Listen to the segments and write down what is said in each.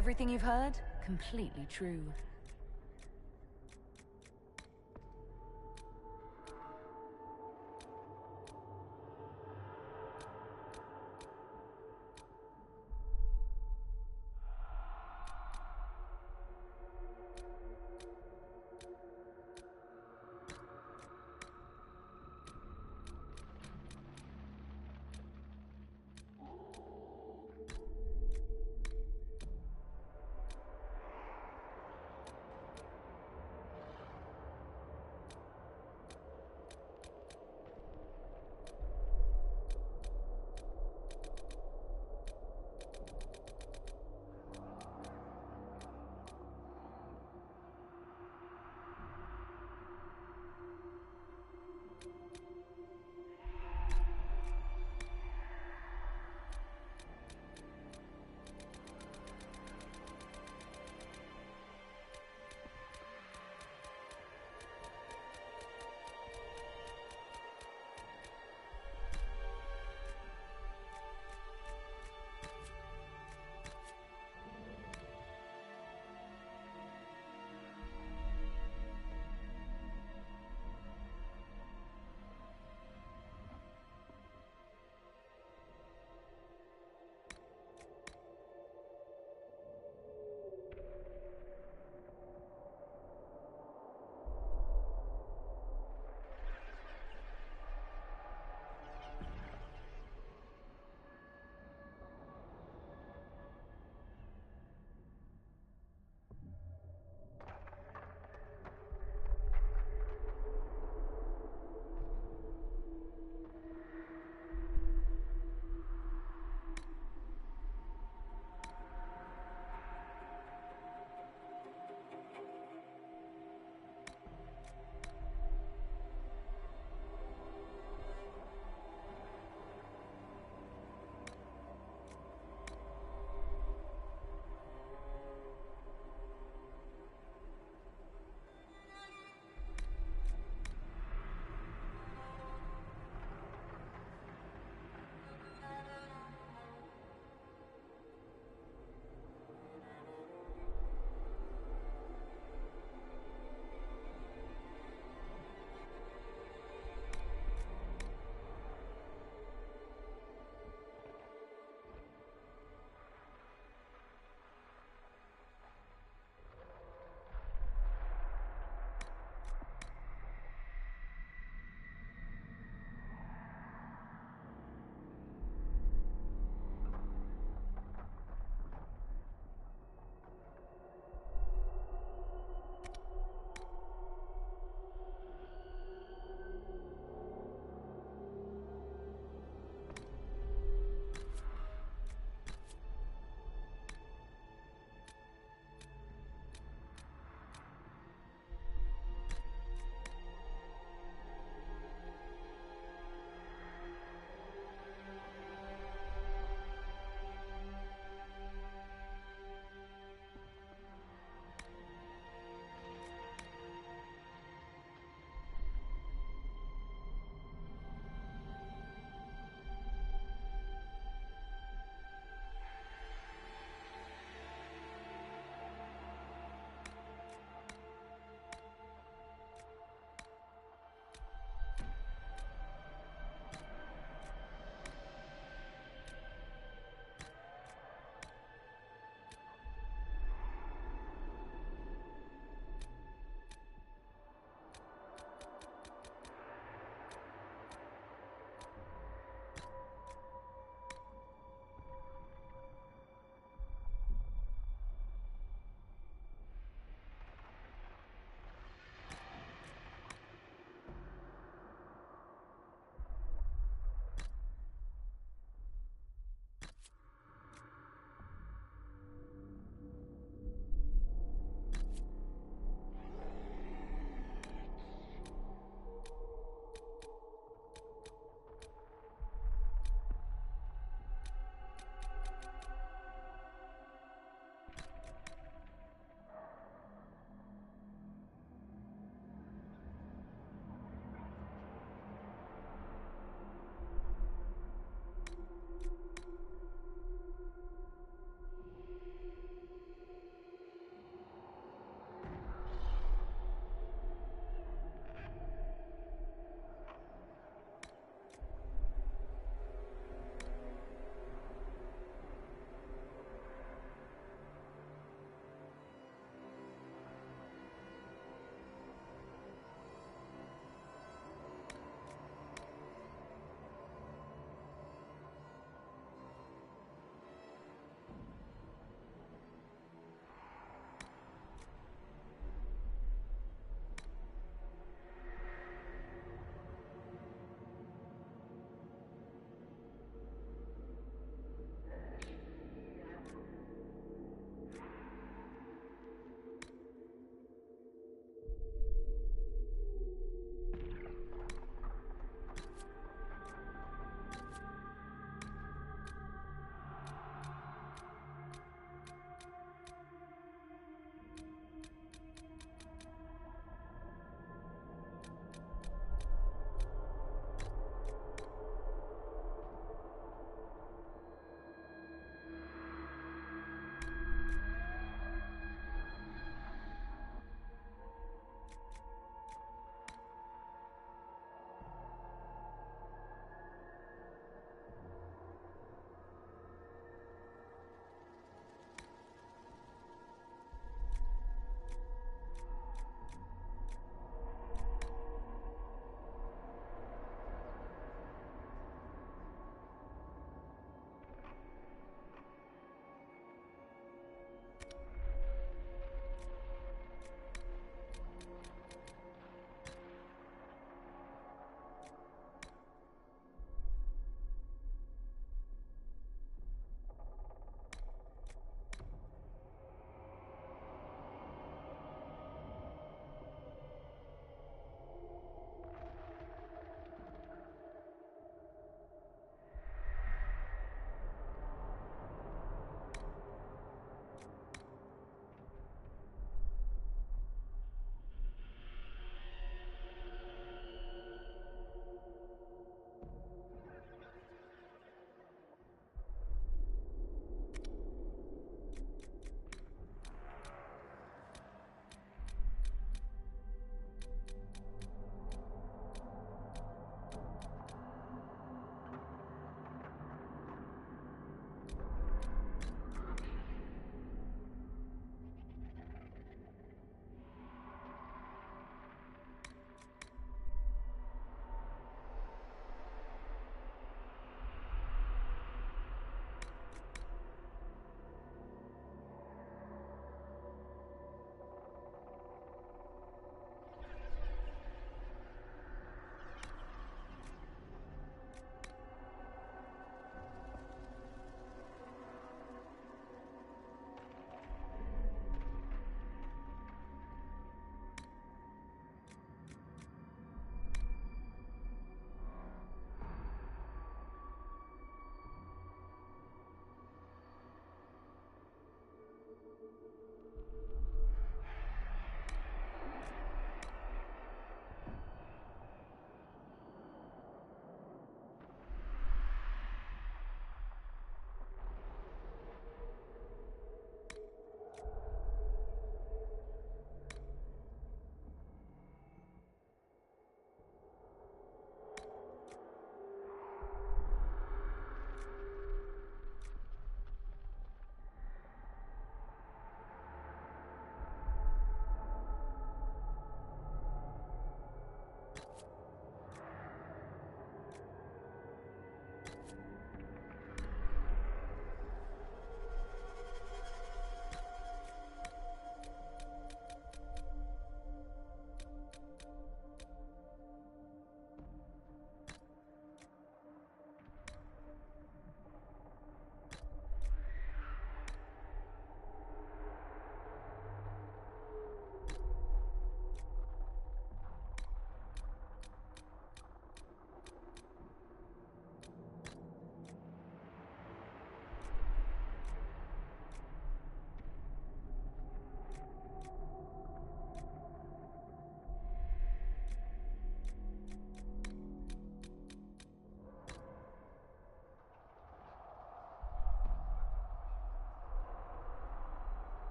Everything you've heard? Completely true.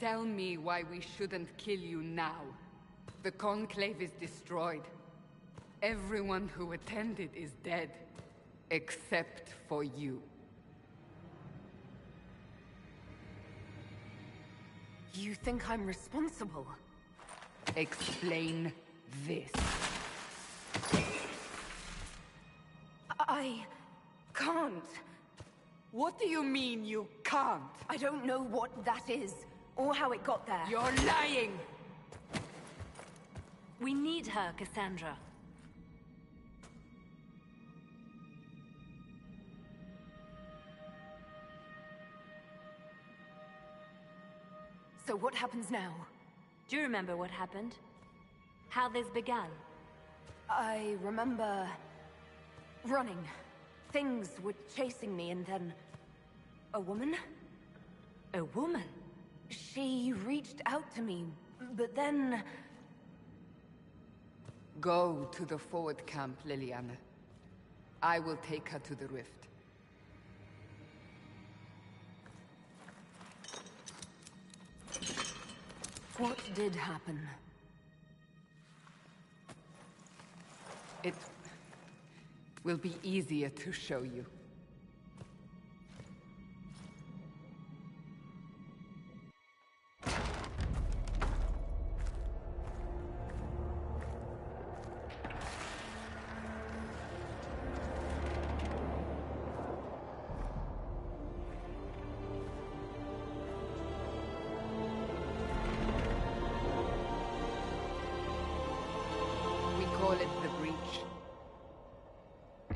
tell me why we shouldn't kill you now. The Conclave is destroyed. Everyone who attended is dead. Except for you. You think I'm responsible? Explain this. I can't. What do you mean you can't? I don't know what that is, or how it got there. You're lying! We need her, Cassandra. So what happens now? Do you remember what happened? How this began? I remember... running. Things were chasing me, and then... a woman? A woman? She reached out to me, but then... Go to the forward camp, Liliana. I will take her to the rift. What did happen? It will be easier to show you.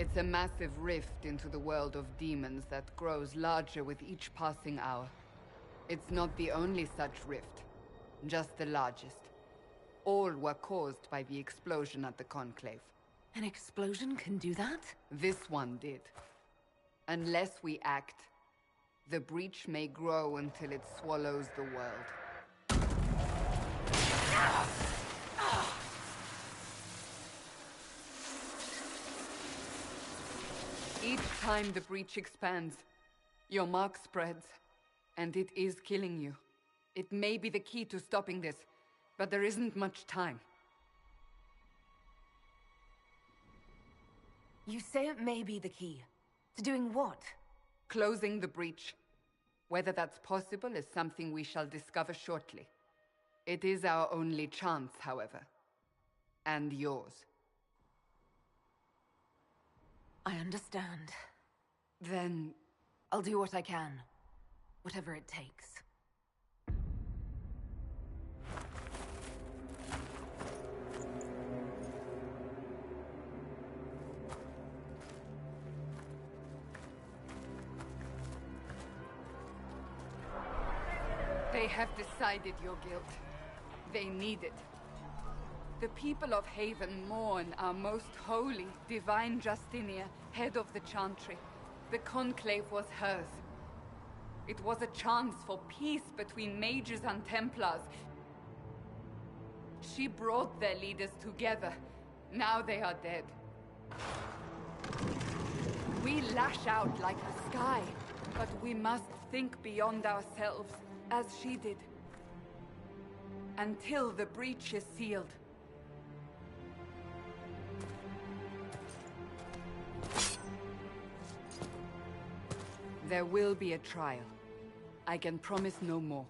It's a massive rift into the world of demons that grows larger with each passing hour. It's not the only such rift, just the largest. All were caused by the explosion at the Conclave. An explosion can do that? This one did. Unless we act, the breach may grow until it swallows the world. Each time the breach expands, your mark spreads, and it is killing you. It may be the key to stopping this, but there isn't much time. You say it may be the key. To doing what? Closing the breach. Whether that's possible is something we shall discover shortly. It is our only chance, however. And yours. I understand. Then... I'll do what I can. Whatever it takes. They have decided your guilt. They need it. The people of Haven mourn our most holy, divine Justinia, head of the Chantry. The Conclave was hers. It was a chance for peace between mages and Templars. She brought their leaders together. Now they are dead. We lash out like the sky, but we must think beyond ourselves, as she did. Until the breach is sealed. There will be a trial. I can promise no more.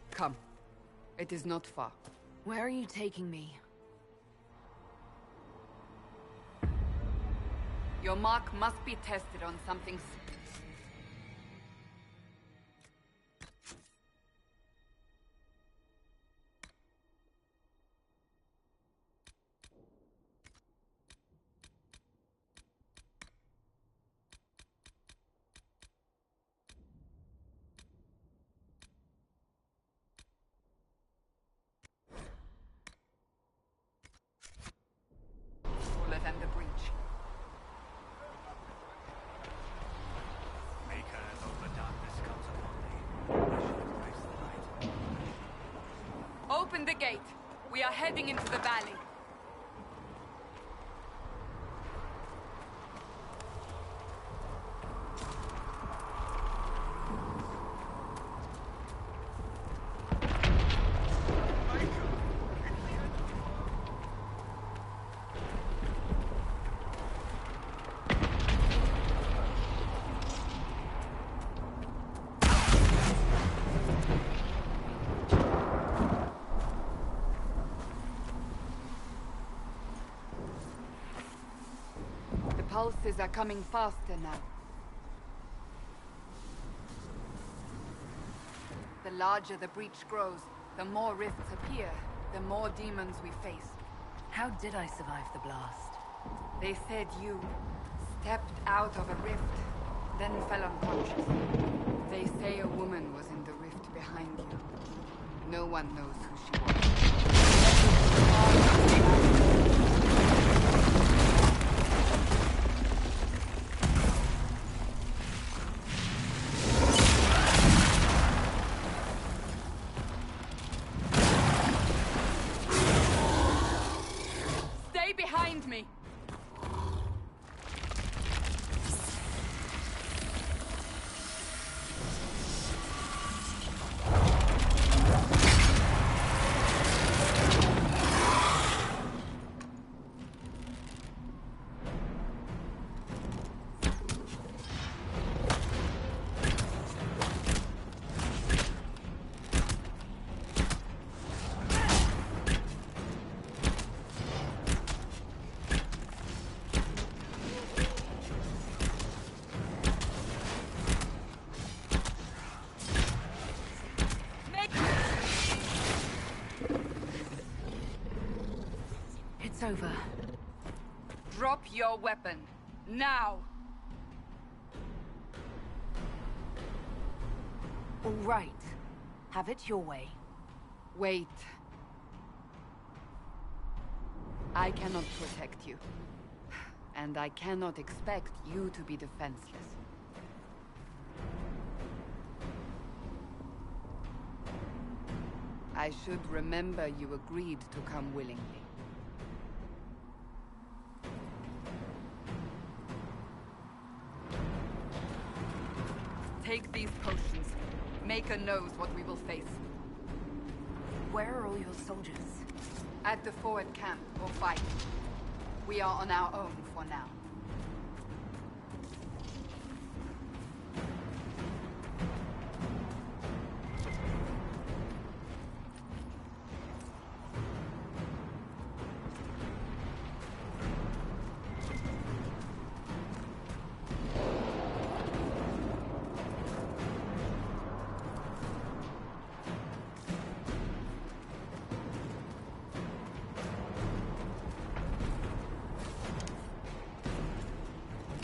Come. It is not far. Where are you taking me? Your mark must be tested on something. Than the breach. Maker, though the darkness comes upon thee, I shall embrace the light. Open the gate. We are heading into the valley. pulses are coming faster now. The larger the breach grows, the more rifts appear, the more demons we face. How did I survive the blast? They said you stepped out of a rift, then fell unconscious. They say a woman was in the rift behind you. No one knows who she was. Stay behind me! It's over. Drop your weapon. Now! All right. Have it your way. Wait. I cannot protect you. And I cannot expect you to be defenseless. I should remember you agreed to come willingly. Take these potions. Maker knows what we will face. Where are all your soldiers? At the forward camp, or fight. We are on our own for now.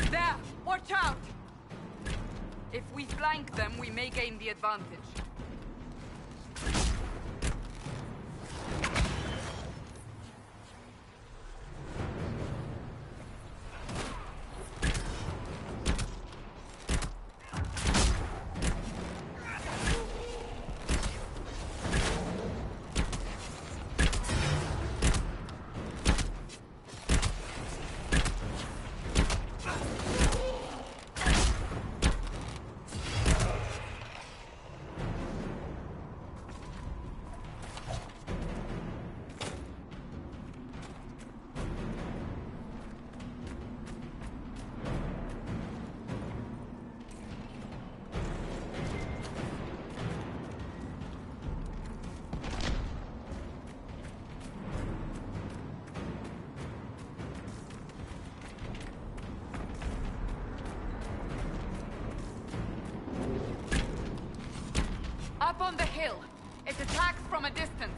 There! Watch out! If we flank them, we may gain the advantage. Up on the hill. It attacks from a distance.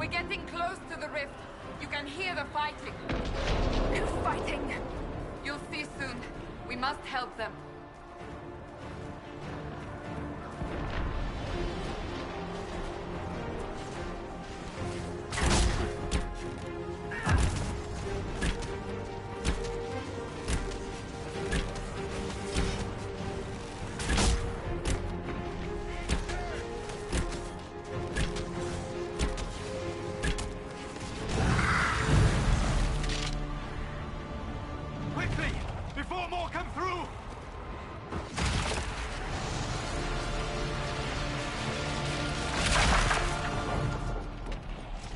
We're getting close to the rift. You can hear the fighting. Who's fighting? You'll see soon. We must help them. Quickly! Before more come through!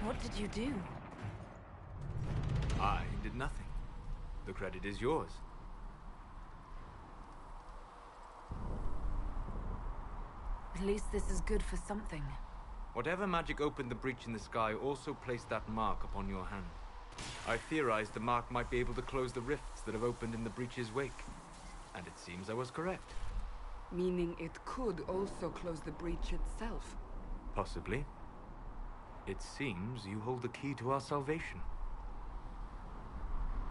What did you do? I did nothing. The credit is yours. At least this is good for something. Whatever magic opened the breach in the sky also placed that mark upon your hand. I theorized the mark might be able to close the rifts that have opened in the breach's wake. And it seems I was correct. Meaning it could also close the breach itself. Possibly. It seems you hold the key to our salvation.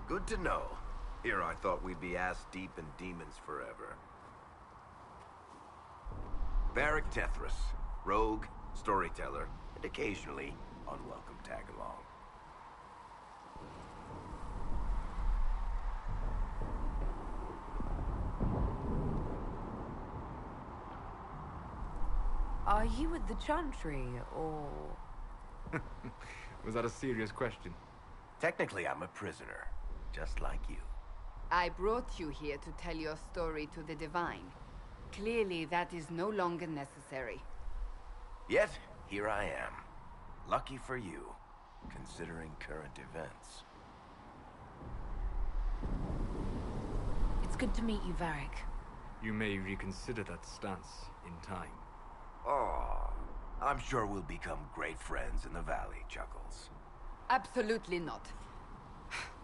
Good to know. Here I thought we'd be ass deep in demons forever. Varric Tethras, rogue, storyteller, and occasionally unwelcome tag-along. Are you with the Chantry, or...? Was that a serious question? Technically, I'm a prisoner, just like you. I brought you here to tell your story to the Divine. Clearly, that is no longer necessary. Yet, here I am. Lucky for you, considering current events. It's good to meet you, Varric. You may reconsider that stance in time. Oh, I'm sure we'll become great friends in the valley, Chuckles. Absolutely not.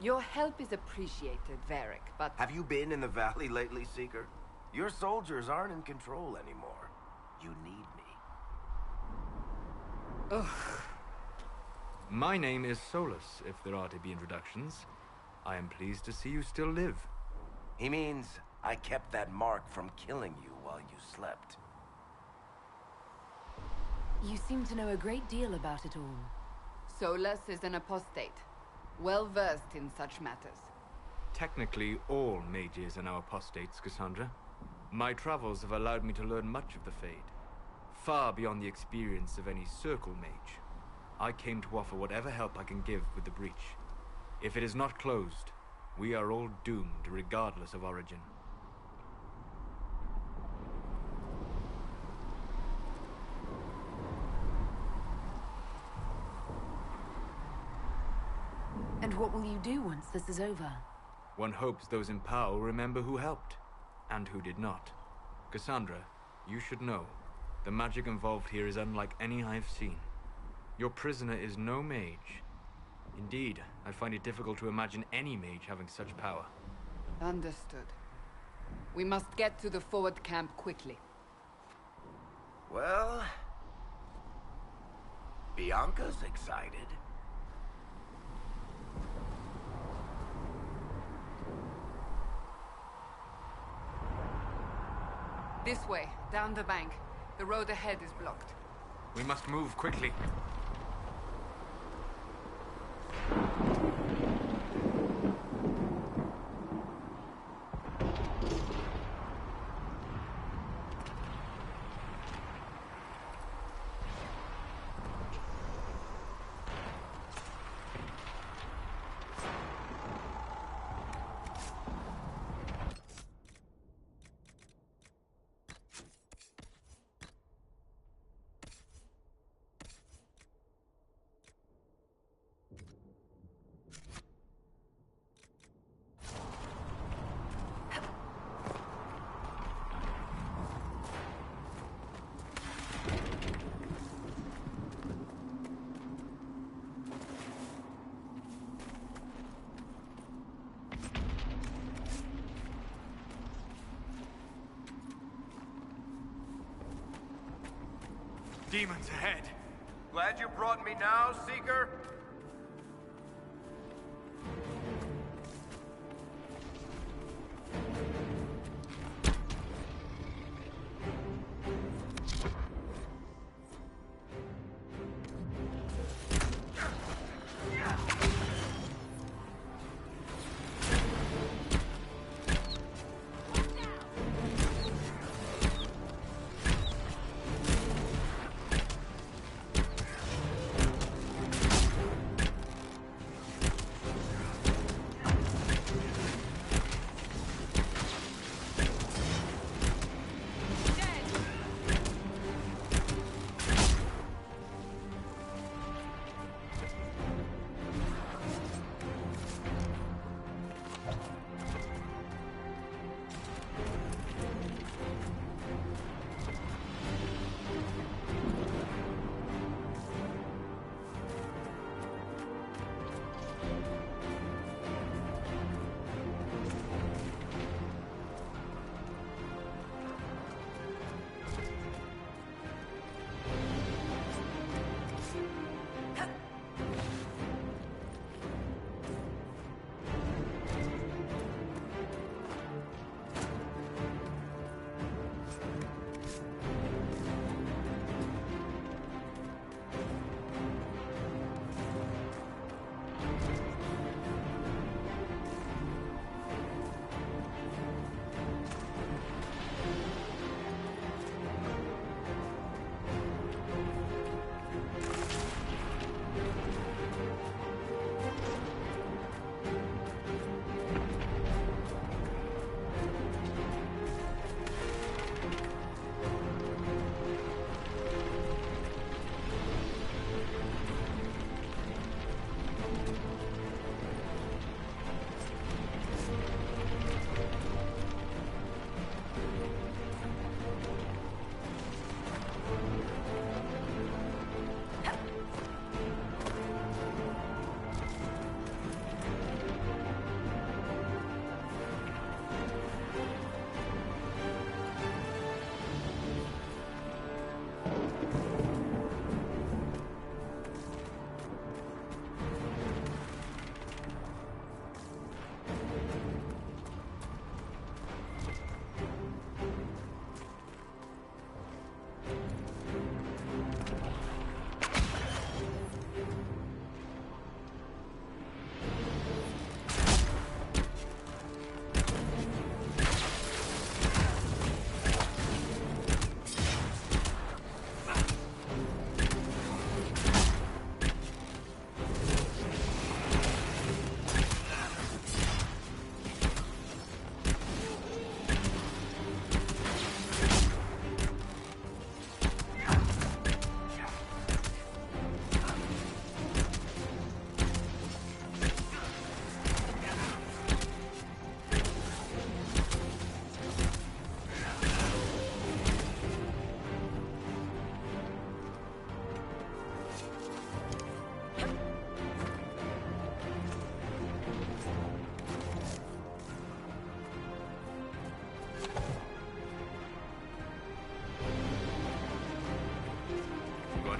Your help is appreciated, Varric, but... Have you been in the valley lately, Seeker? Your soldiers aren't in control anymore. You need me. Ugh. My name is Solus, if there are to be introductions. I am pleased to see you still live. He means I kept that mark from killing you while you slept. You seem to know a great deal about it all. Solus is an apostate, well-versed in such matters. Technically, all mages are now apostates, Cassandra. My travels have allowed me to learn much of the Fade. Far beyond the experience of any circle mage. I came to offer whatever help I can give with the breach. If it is not closed, we are all doomed regardless of origin. And what will you do once this is over? One hopes those in power will remember who helped, and who did not. Cassandra, you should know, the magic involved here is unlike any I have seen. Your prisoner is no mage. Indeed, I find it difficult to imagine any mage having such power. Understood. We must get to the forward camp quickly. Well... Bianca's excited. This way, down the bank. The road ahead is blocked. We must move quickly. Demons ahead. Glad you brought me now, Seeker?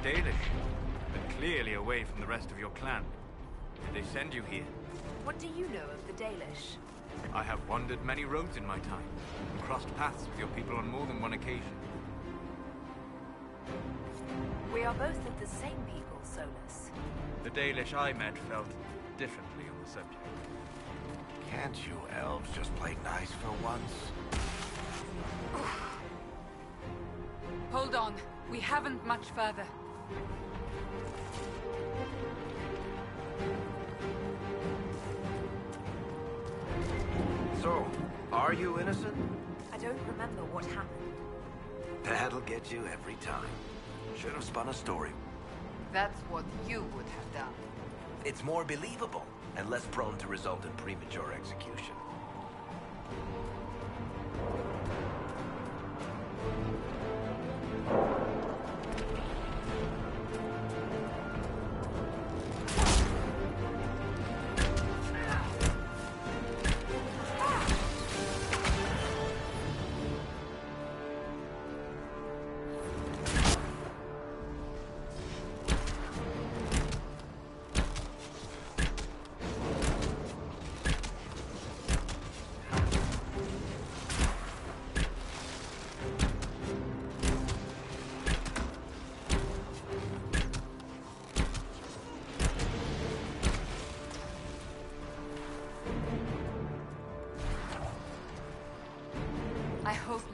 Dalish, but clearly away from the rest of your clan. Did they send you here? What do you know of the Dalish? I have wandered many roads in my time, and crossed paths with your people on more than one occasion. We are both of the same people, Solus. The Dalish I met felt differently on the subject. Can't you elves just play nice for once? Hold on. We haven't much further. So, are you innocent? I don't remember what happened. That'll get you every time. Should have spun a story. That's what you would have done. It's more believable, and less prone to result in premature execution.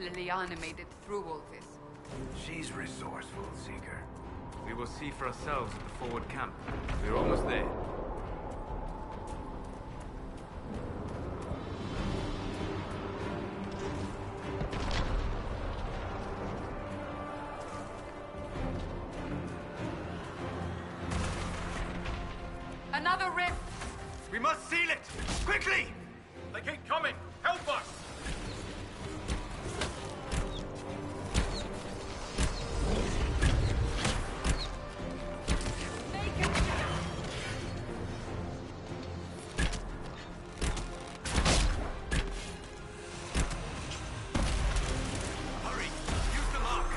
Liliana made it through all this. She's resourceful, Seeker. We will see for ourselves at the forward camp. We're almost there. Another rift! We must seal it! Quickly! They keep coming! Help us! Hurry! Use the lock!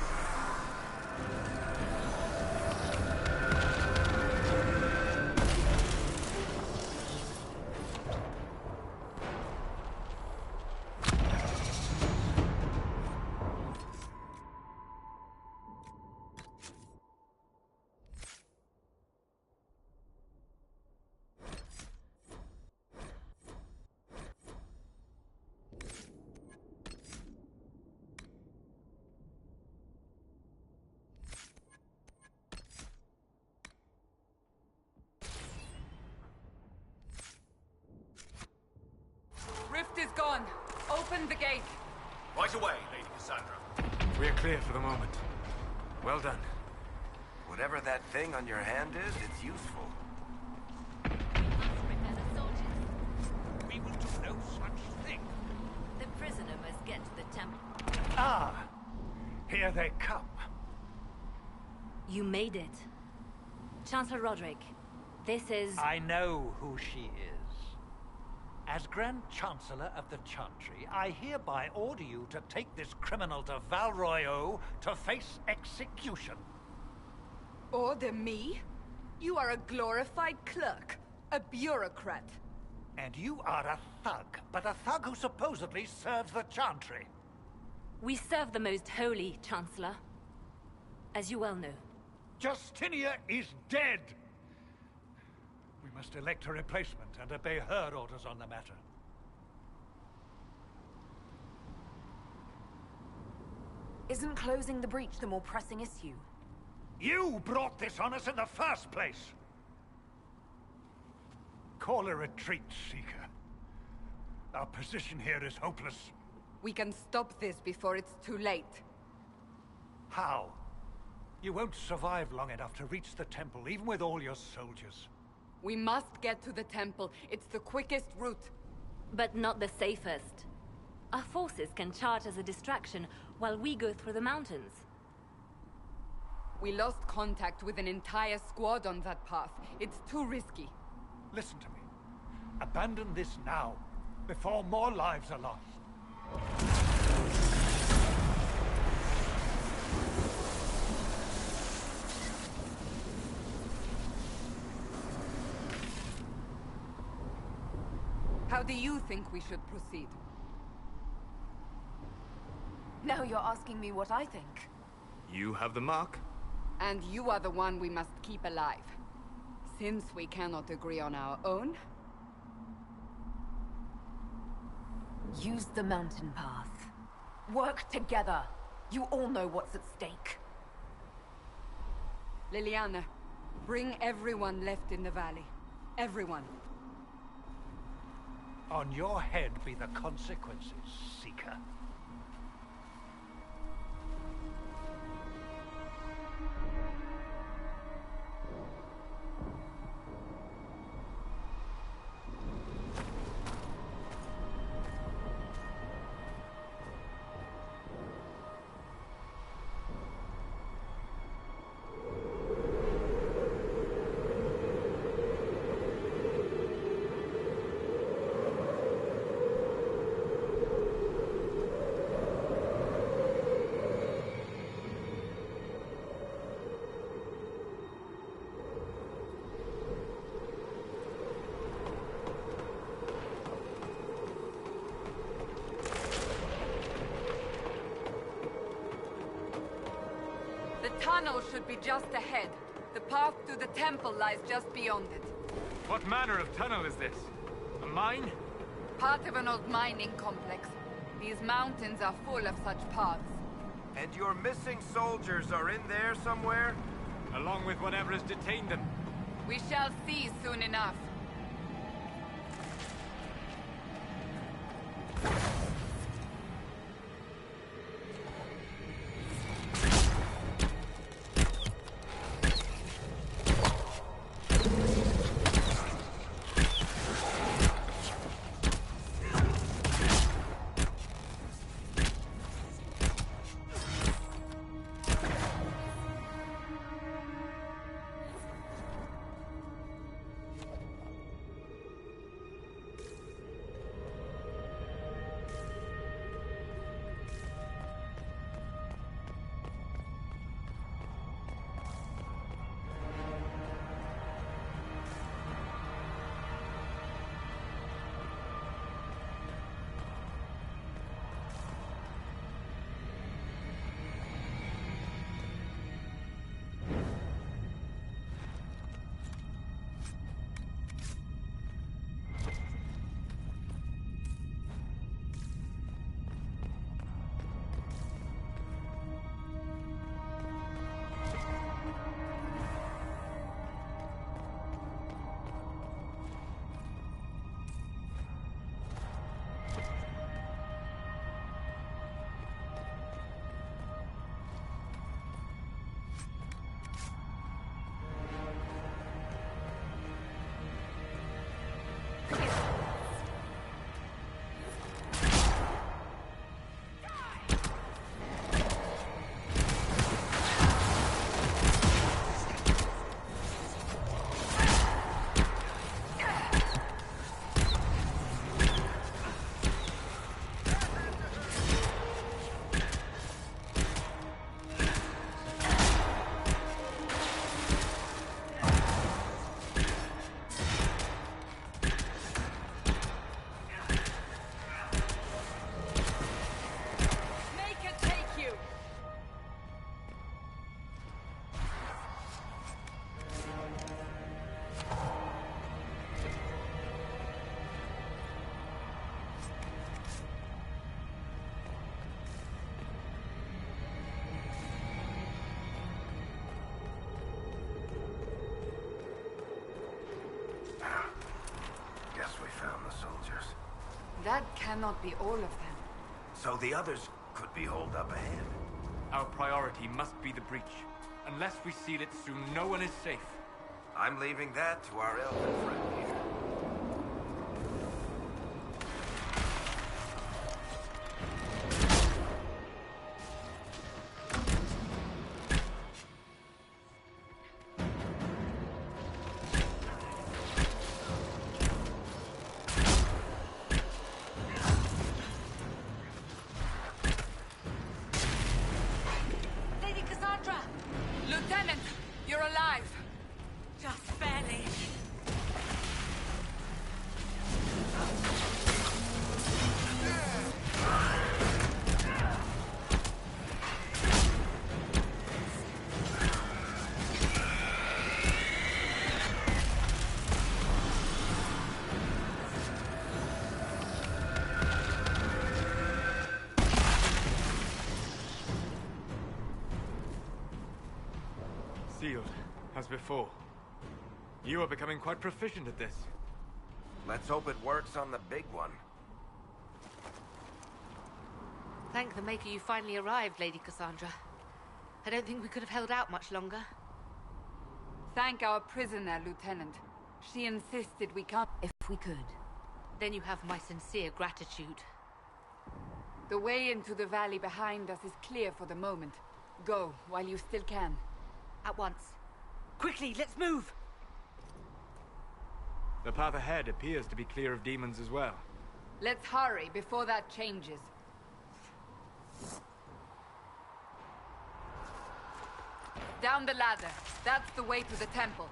Rift is gone. Open the gate. Right away, Lady Cassandra. We're clear for the moment. Well done. Whatever that thing on your hand is, it's useful. We will do no such thing. The prisoner must get to the temple. Ah, here they come. You made it. Chancellor Roderick, this is... I know who she is. As Grand Chancellor of the Chantry, I hereby order you to take this criminal to Val Royeaux to face execution. Order me? You are a glorified clerk. A bureaucrat. And you are a thug, but a thug who supposedly serves the Chantry. We serve the most holy, Chancellor. As you well know. Justinia is dead! We must elect a replacement and obey her orders on the matter. Isn't closing the breach the more pressing issue? You brought this on us in the first place! Call a retreat, Seeker. Our position here is hopeless. We can stop this before it's too late. How? You won't survive long enough to reach the temple, even with all your soldiers. We must get to the temple. It's the quickest route. But not the safest. Our forces can charge as a distraction while we go through the mountains. We lost contact with an entire squad on that path. It's too risky. Listen to me. Abandon this now, before more lives are lost. How do you think we should proceed? Now you're asking me what I think. You have the mark. And you are the one we must keep alive. Since we cannot agree on our own... Use the mountain path. Work together. You all know what's at stake. Liliana, bring everyone left in the valley. Everyone. On your head be the consequences, Seeker. The tunnel should be just ahead. The path to the temple lies just beyond it. What manner of tunnel is this? A mine? Part of an old mining complex. These mountains are full of such paths. And your missing soldiers are in there somewhere? Along with whatever has detained them. We shall see soon enough. That cannot be all of them. So the others could be holed up ahead. Our priority must be the breach. Unless we seal it soon, no one is safe. I'm leaving that to our elven friend here. Lieutenant, you're alive. Just barely. Sealed, as before. You are becoming quite proficient at this. Let's hope it works on the big one. Thank the Maker you finally arrived, Lady Cassandra. I don't think we could have held out much longer. Thank our prisoner, Lieutenant. She insisted we come If we could. Then you have my sincere gratitude. The way into the valley behind us is clear for the moment. Go, while you still can. At once. Quickly, let's move! The path ahead appears to be clear of demons as well. Let's hurry before that changes. Down the ladder. That's the way to the temple.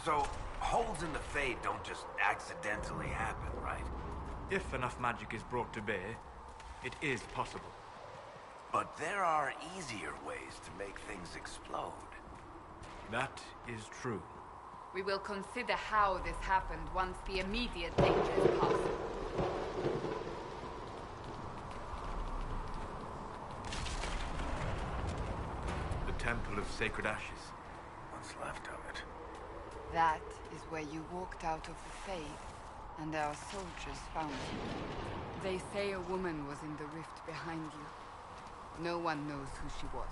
So, holes in the Fade don't just accidentally happen, right? If enough magic is brought to bear, it is possible. But there are easier ways to make things explode. That is true. We will consider how this happened once the immediate danger is past. The Temple of Sacred Ashes. What's left of it? That is where you walked out of the Fade, and our soldiers found you. They say a woman was in the rift behind you. No one knows who she was.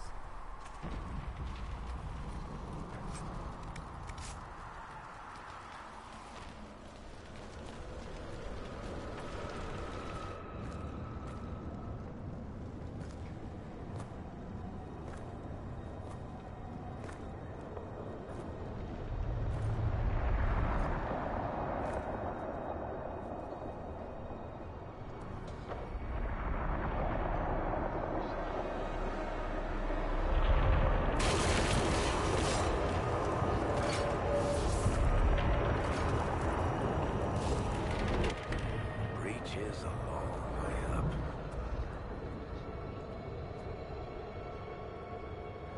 Is a long way up.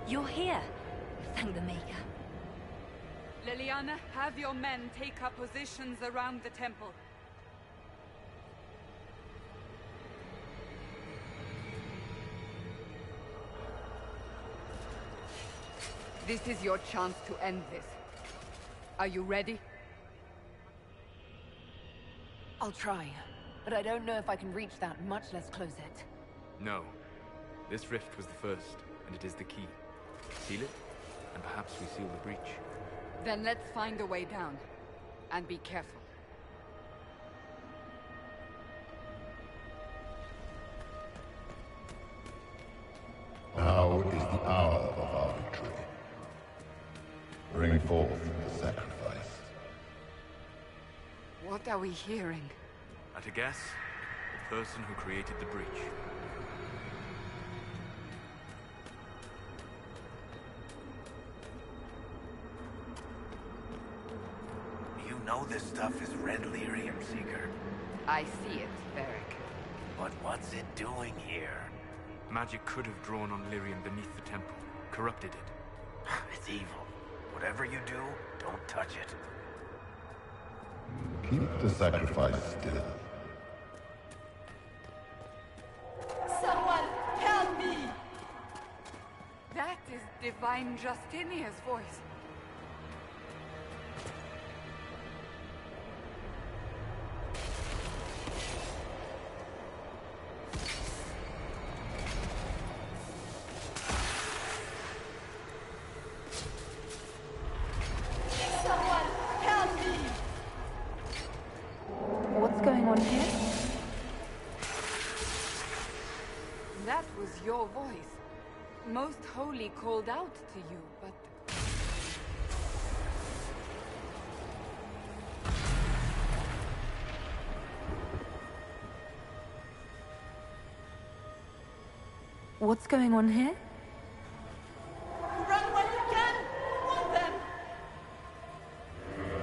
You're here. Thank the Maker. Liliana, have your men take up positions around the temple. This is your chance to end this. Are you ready? I'll try, but I don't know if I can reach that, much less close it. No. This rift was the first, and it is the key. Seal it, and perhaps we seal the breach. Then let's find a way down. And be careful. Now is the hour of our victory. Bring forth the sacrifice. What are we hearing? At a guess, the person who created the breach. You know this stuff is red lyrium, Seeker. I see it, Varric. But what's it doing here? Magic could have drawn on lyrium beneath the temple, corrupted it. It's evil. Whatever you do, don't touch it. Keep the sacrifice still. Someone help me! That is Divine Justinia's voice. Someone help me! What's going on here? That was your voice. Most Holy called out to you, but... What's going on here? Run when you can! Want them!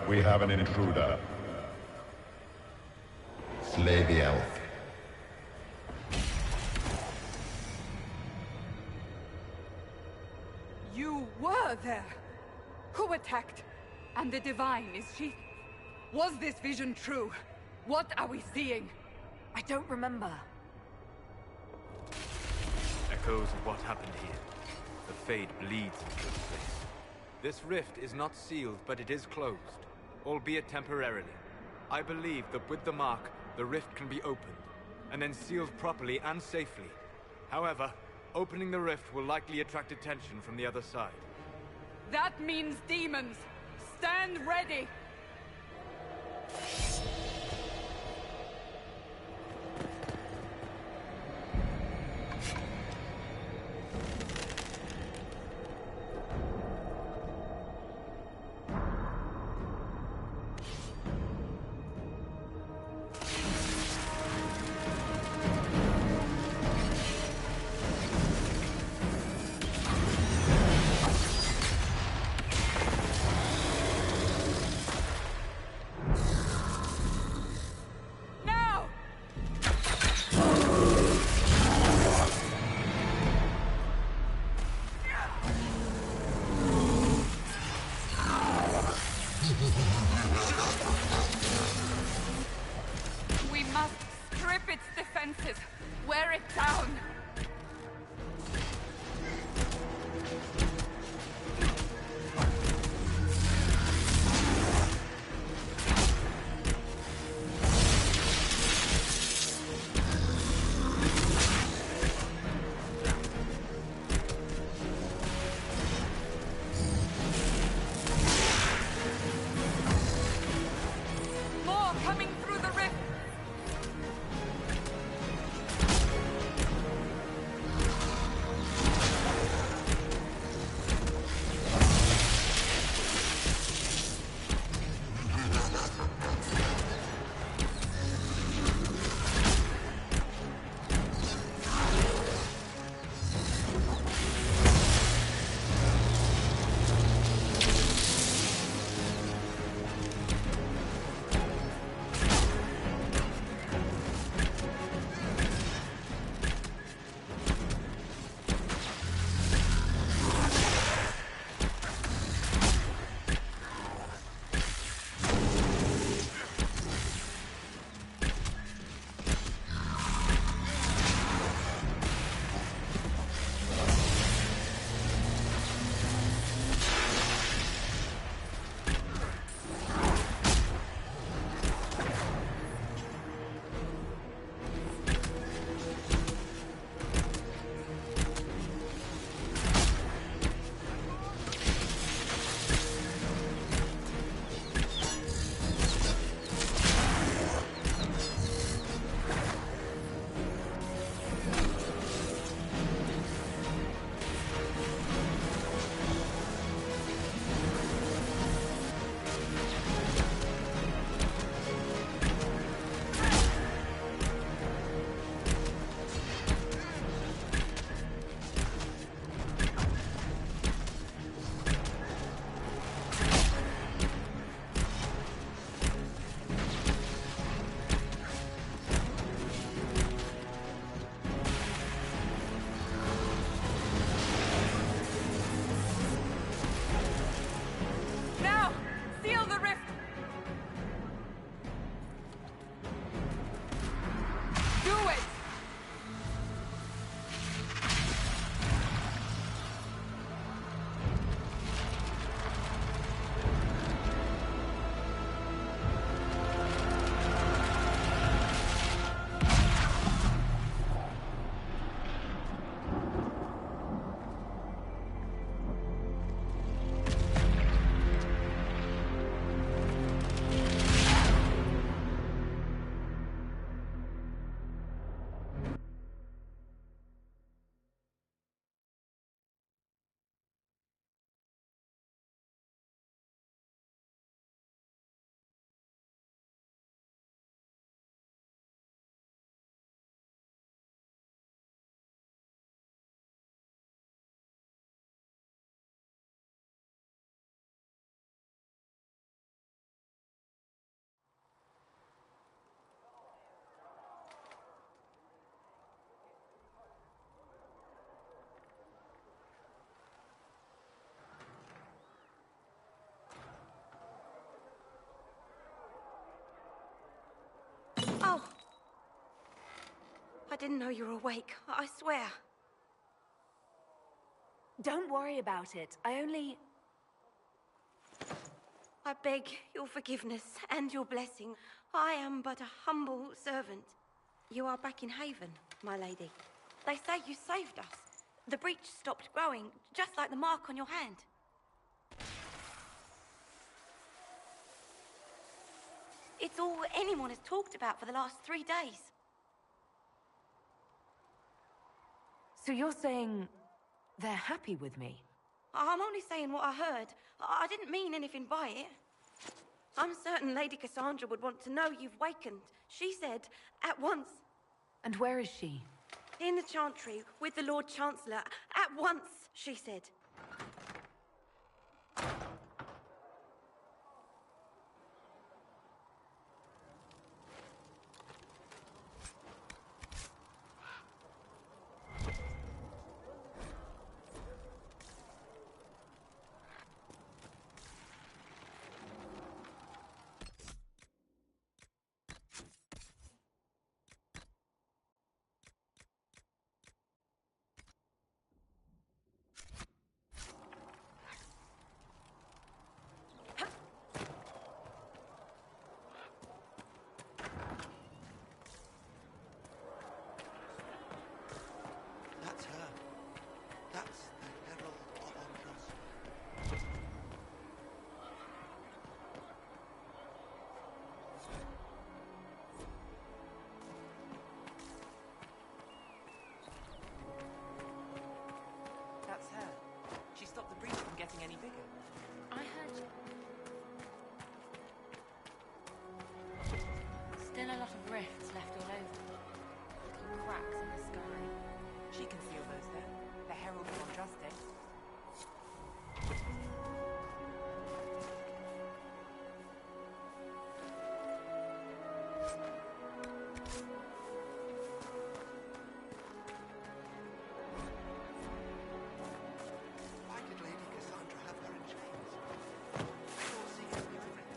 We have an intruder. Slay the elf. You were there! Who attacked? And the Divine, is she... Was this vision true? What are we seeing? I don't remember. Echoes of what happened here. The Fade bleeds into this place. This rift is not sealed, but it is closed, albeit temporarily. I believe that with the mark, the rift can be opened, and then sealed properly and safely. However, opening the rift will likely attract attention from the other side. That means demons! Stand ready! didn't know you were awake. I swear. Don't worry about it. I beg your forgiveness and your blessing. I am but a humble servant. You are back in Haven, my lady. They say you saved us. The breach stopped growing, just like the mark on your hand. It's all anyone has talked about for the last 3 days. So you're saying they're happy with me? I'm only saying what I heard. I didn't mean anything by it. I'm certain Lady Cassandra would want to know you've wakened. She said, at once. And where is she? In the Chantry, with the Lord Chancellor. At once, she said. That's her. That's the Herald of Andros. That's her. She stopped the breach from getting any bigger. I heard you. Still a lot of rifts left all over. Little cracks in the sky. She can see all those there. The Herald of Andraste. Why did Lady Cassandra have her in chains? They all see her different.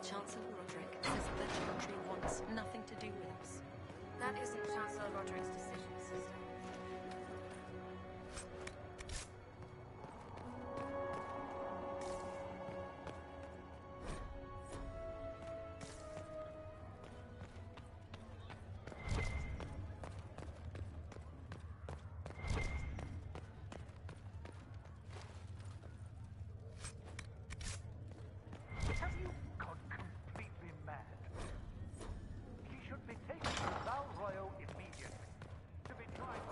Chancellor Roderick says that the Chantry wants nothing to do with us. That isn't Chancellor Roderick's decision, sister. Have you gone completely mad? She should be taken to Val Royal immediately. To be tried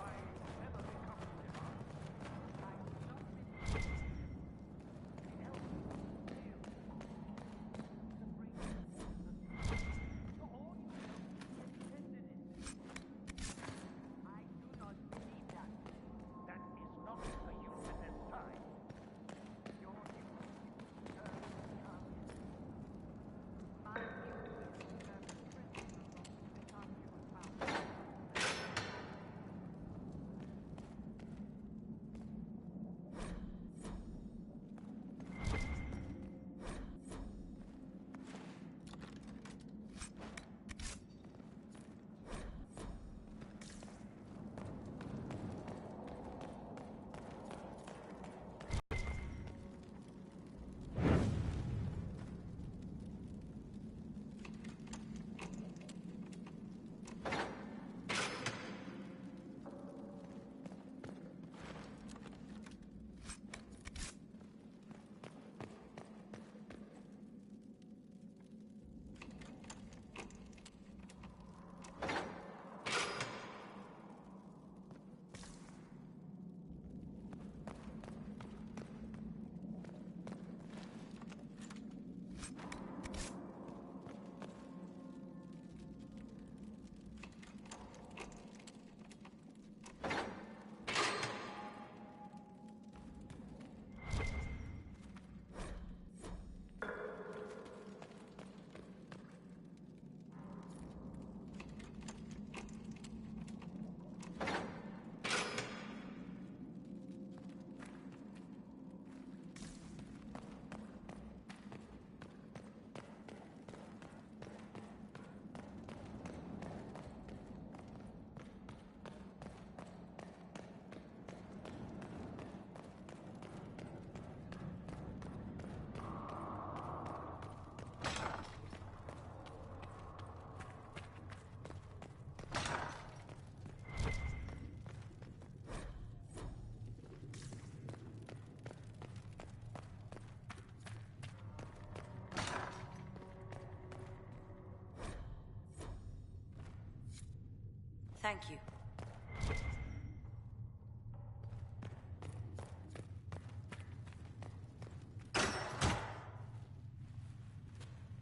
Thank you.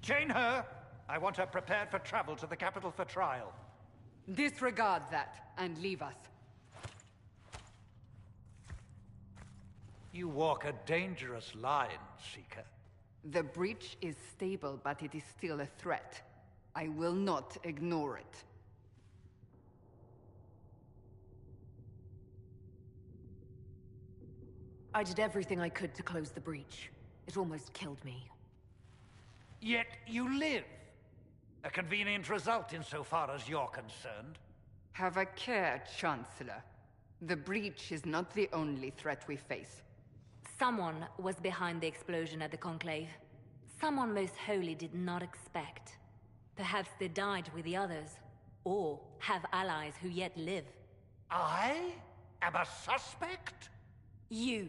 Chain her! I want her prepared for travel to the capital for trial. Disregard that, and leave us. You walk a dangerous line, Seeker. The breach is stable, but it is still a threat. I will not ignore it. I did everything I could to close the breach. It almost killed me. Yet you live. A convenient result insofar as you're concerned. Have a care, Chancellor. The breach is not the only threat we face. Someone was behind the explosion at the Conclave. Someone most holy did not expect. Perhaps they died with the others, or have allies who yet live. I am a suspect? You,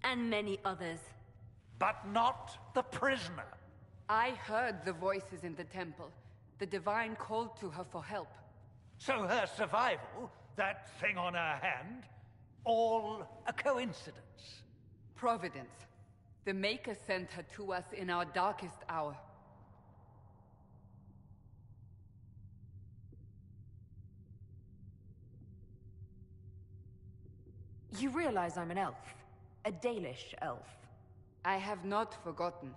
and many others. But not the prisoner. I heard the voices in the temple. The Divine called to her for help. So her survival, that thing on her hand, all a coincidence? Providence. The Maker sent her to us in our darkest hour. You realize I'm an elf? A Dalish elf. I have not forgotten.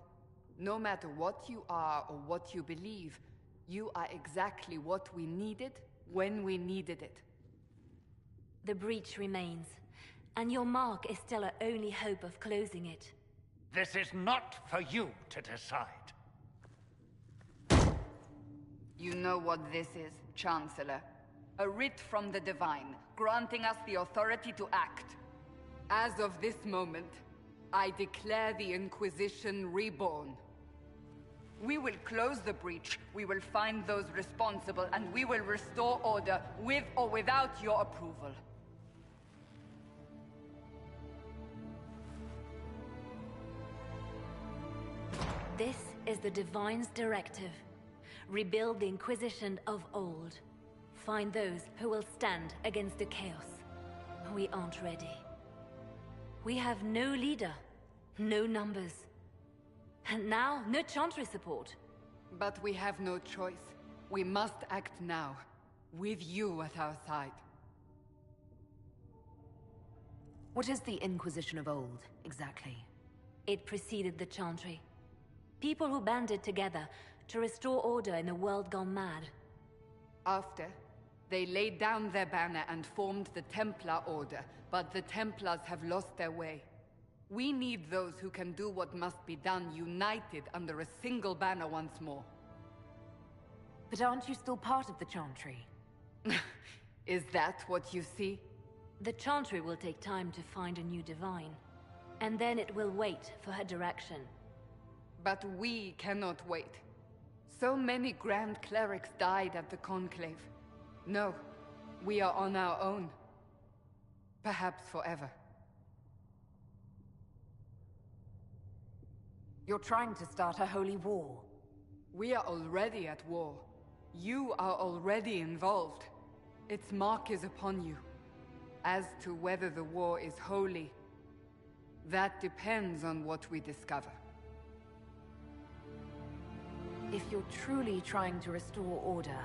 No matter what you are or what you believe, you are exactly what we needed when we needed it. The breach remains, and your mark is still our only hope of closing it. This is not for you to decide. You know what this is, Chancellor. A writ from the Divine, granting us the authority to act. As of this moment, I declare the Inquisition reborn. We will close the breach, we will find those responsible, and we will restore order, with or without your approval. This is the Divine's directive. Rebuild the Inquisition of old. Find those who will stand against the chaos. We aren't ready. We have no leader, no numbers. And now, no Chantry support. But we have no choice. We must act now, with you at our side. What is the Inquisition of old, exactly? It preceded the Chantry. People who banded together to restore order in a world gone mad. After, they laid down their banner and formed the Templar Order, but the Templars have lost their way. We need those who can do what must be done, united under a single banner once more. But aren't you still part of the Chantry? Is that what you see? The Chantry will take time to find a new Divine. And then it will wait for her direction. But we cannot wait. So many Grand Clerics died at the Conclave. No, we are on our own. Perhaps forever. You're trying to start a holy war. We are already at war. You are already involved. Its mark is upon you. As to whether the war is holy, that depends on what we discover. If you're truly trying to restore order...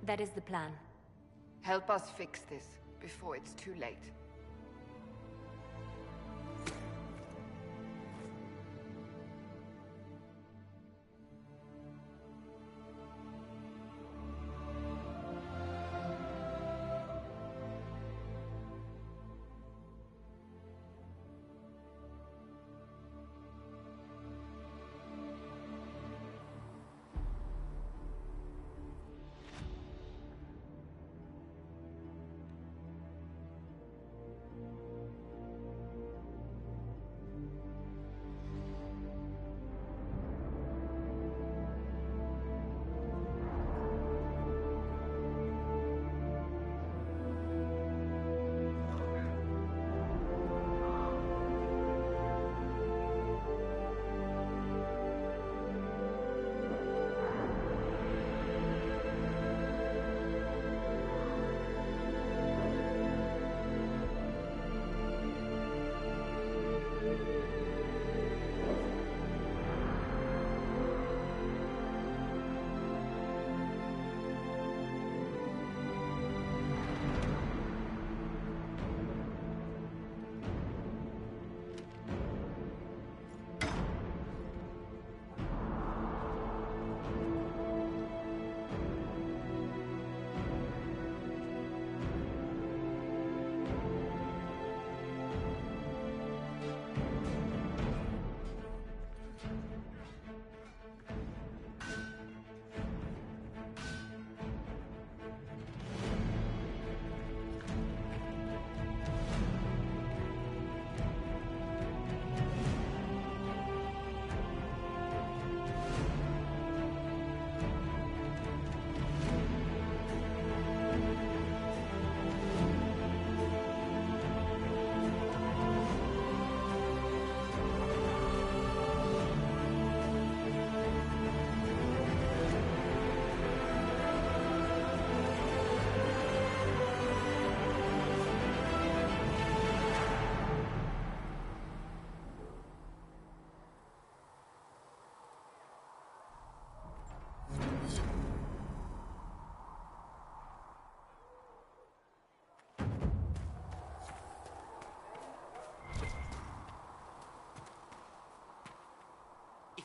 That is the plan. Help us fix this before it's too late.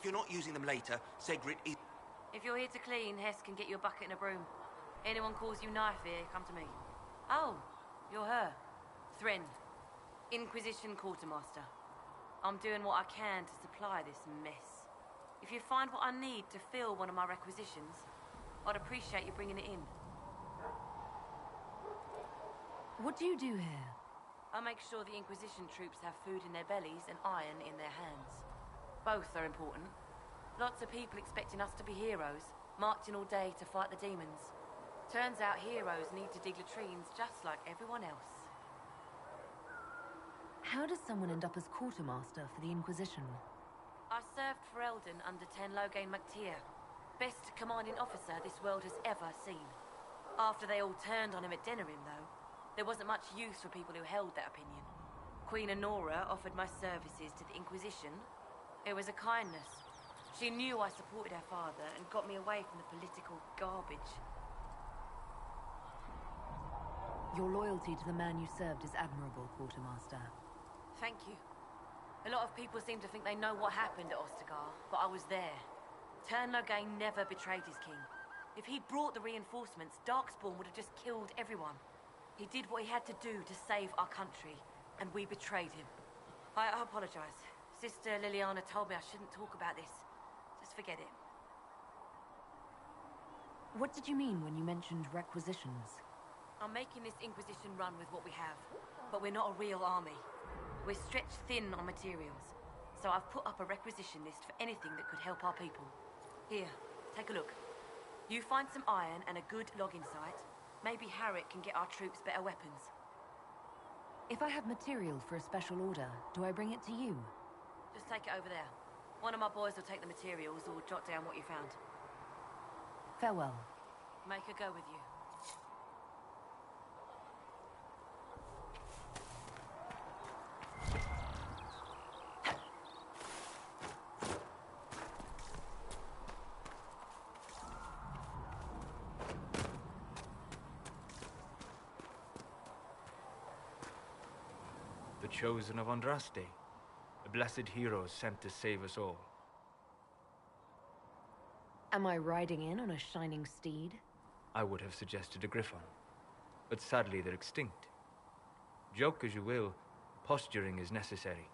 you're not using them later, Segrit is... If you're here to clean, Hess can get you a bucket and a broom. Anyone calls you knife here, come to me. Oh, you're her. Thren. Inquisition Quartermaster. I'm doing what I can to supply this mess. If you find what I need to fill one of my requisitions, I'd appreciate you bringing it in. What do you do here? I make sure the Inquisition troops have food in their bellies and iron in their hands. Both are important. Lots of people expecting us to be heroes, marching all day to fight the demons. Turns out heroes need to dig latrines just like everyone else. How does someone end up as quartermaster for the Inquisition? I served for Eldon under Ten Loghain MacTier. Best commanding officer this world has ever seen. After they all turned on him at Denerim, though, there wasn't much use for people who held that opinion. Queen Honora offered my services to the Inquisition. It was a kindness. She knew I supported her father and got me away from the political garbage. Your loyalty to the man you served is admirable, Quartermaster. Thank you. A lot of people seem to think they know what happened at Ostagar, but I was there. Tern Loghain never betrayed his king. If he'd brought the reinforcements, Darkspawn would have just killed everyone. He did what he had to do to save our country, and we betrayed him. I apologize. Sister Liliana told me I shouldn't talk about this. Just forget it. What did you mean when you mentioned requisitions? I'm making this Inquisition run with what we have, but we're not a real army. We're stretched thin on materials, so I've put up a requisition list for anything that could help our people. Here, take a look. You find some iron and a good logging site. Maybe Harriet can get our troops better weapons. If I have material for a special order, do I bring it to you? Just take it over there. One of my boys will take the materials or jot down what you found. Farewell. Make her go with you. The chosen of Andraste, the blessed heroes sent to save us all. Am I riding in on a shining steed? I would have suggested a griffon, but sadly they're extinct. Joke as you will, posturing is necessary.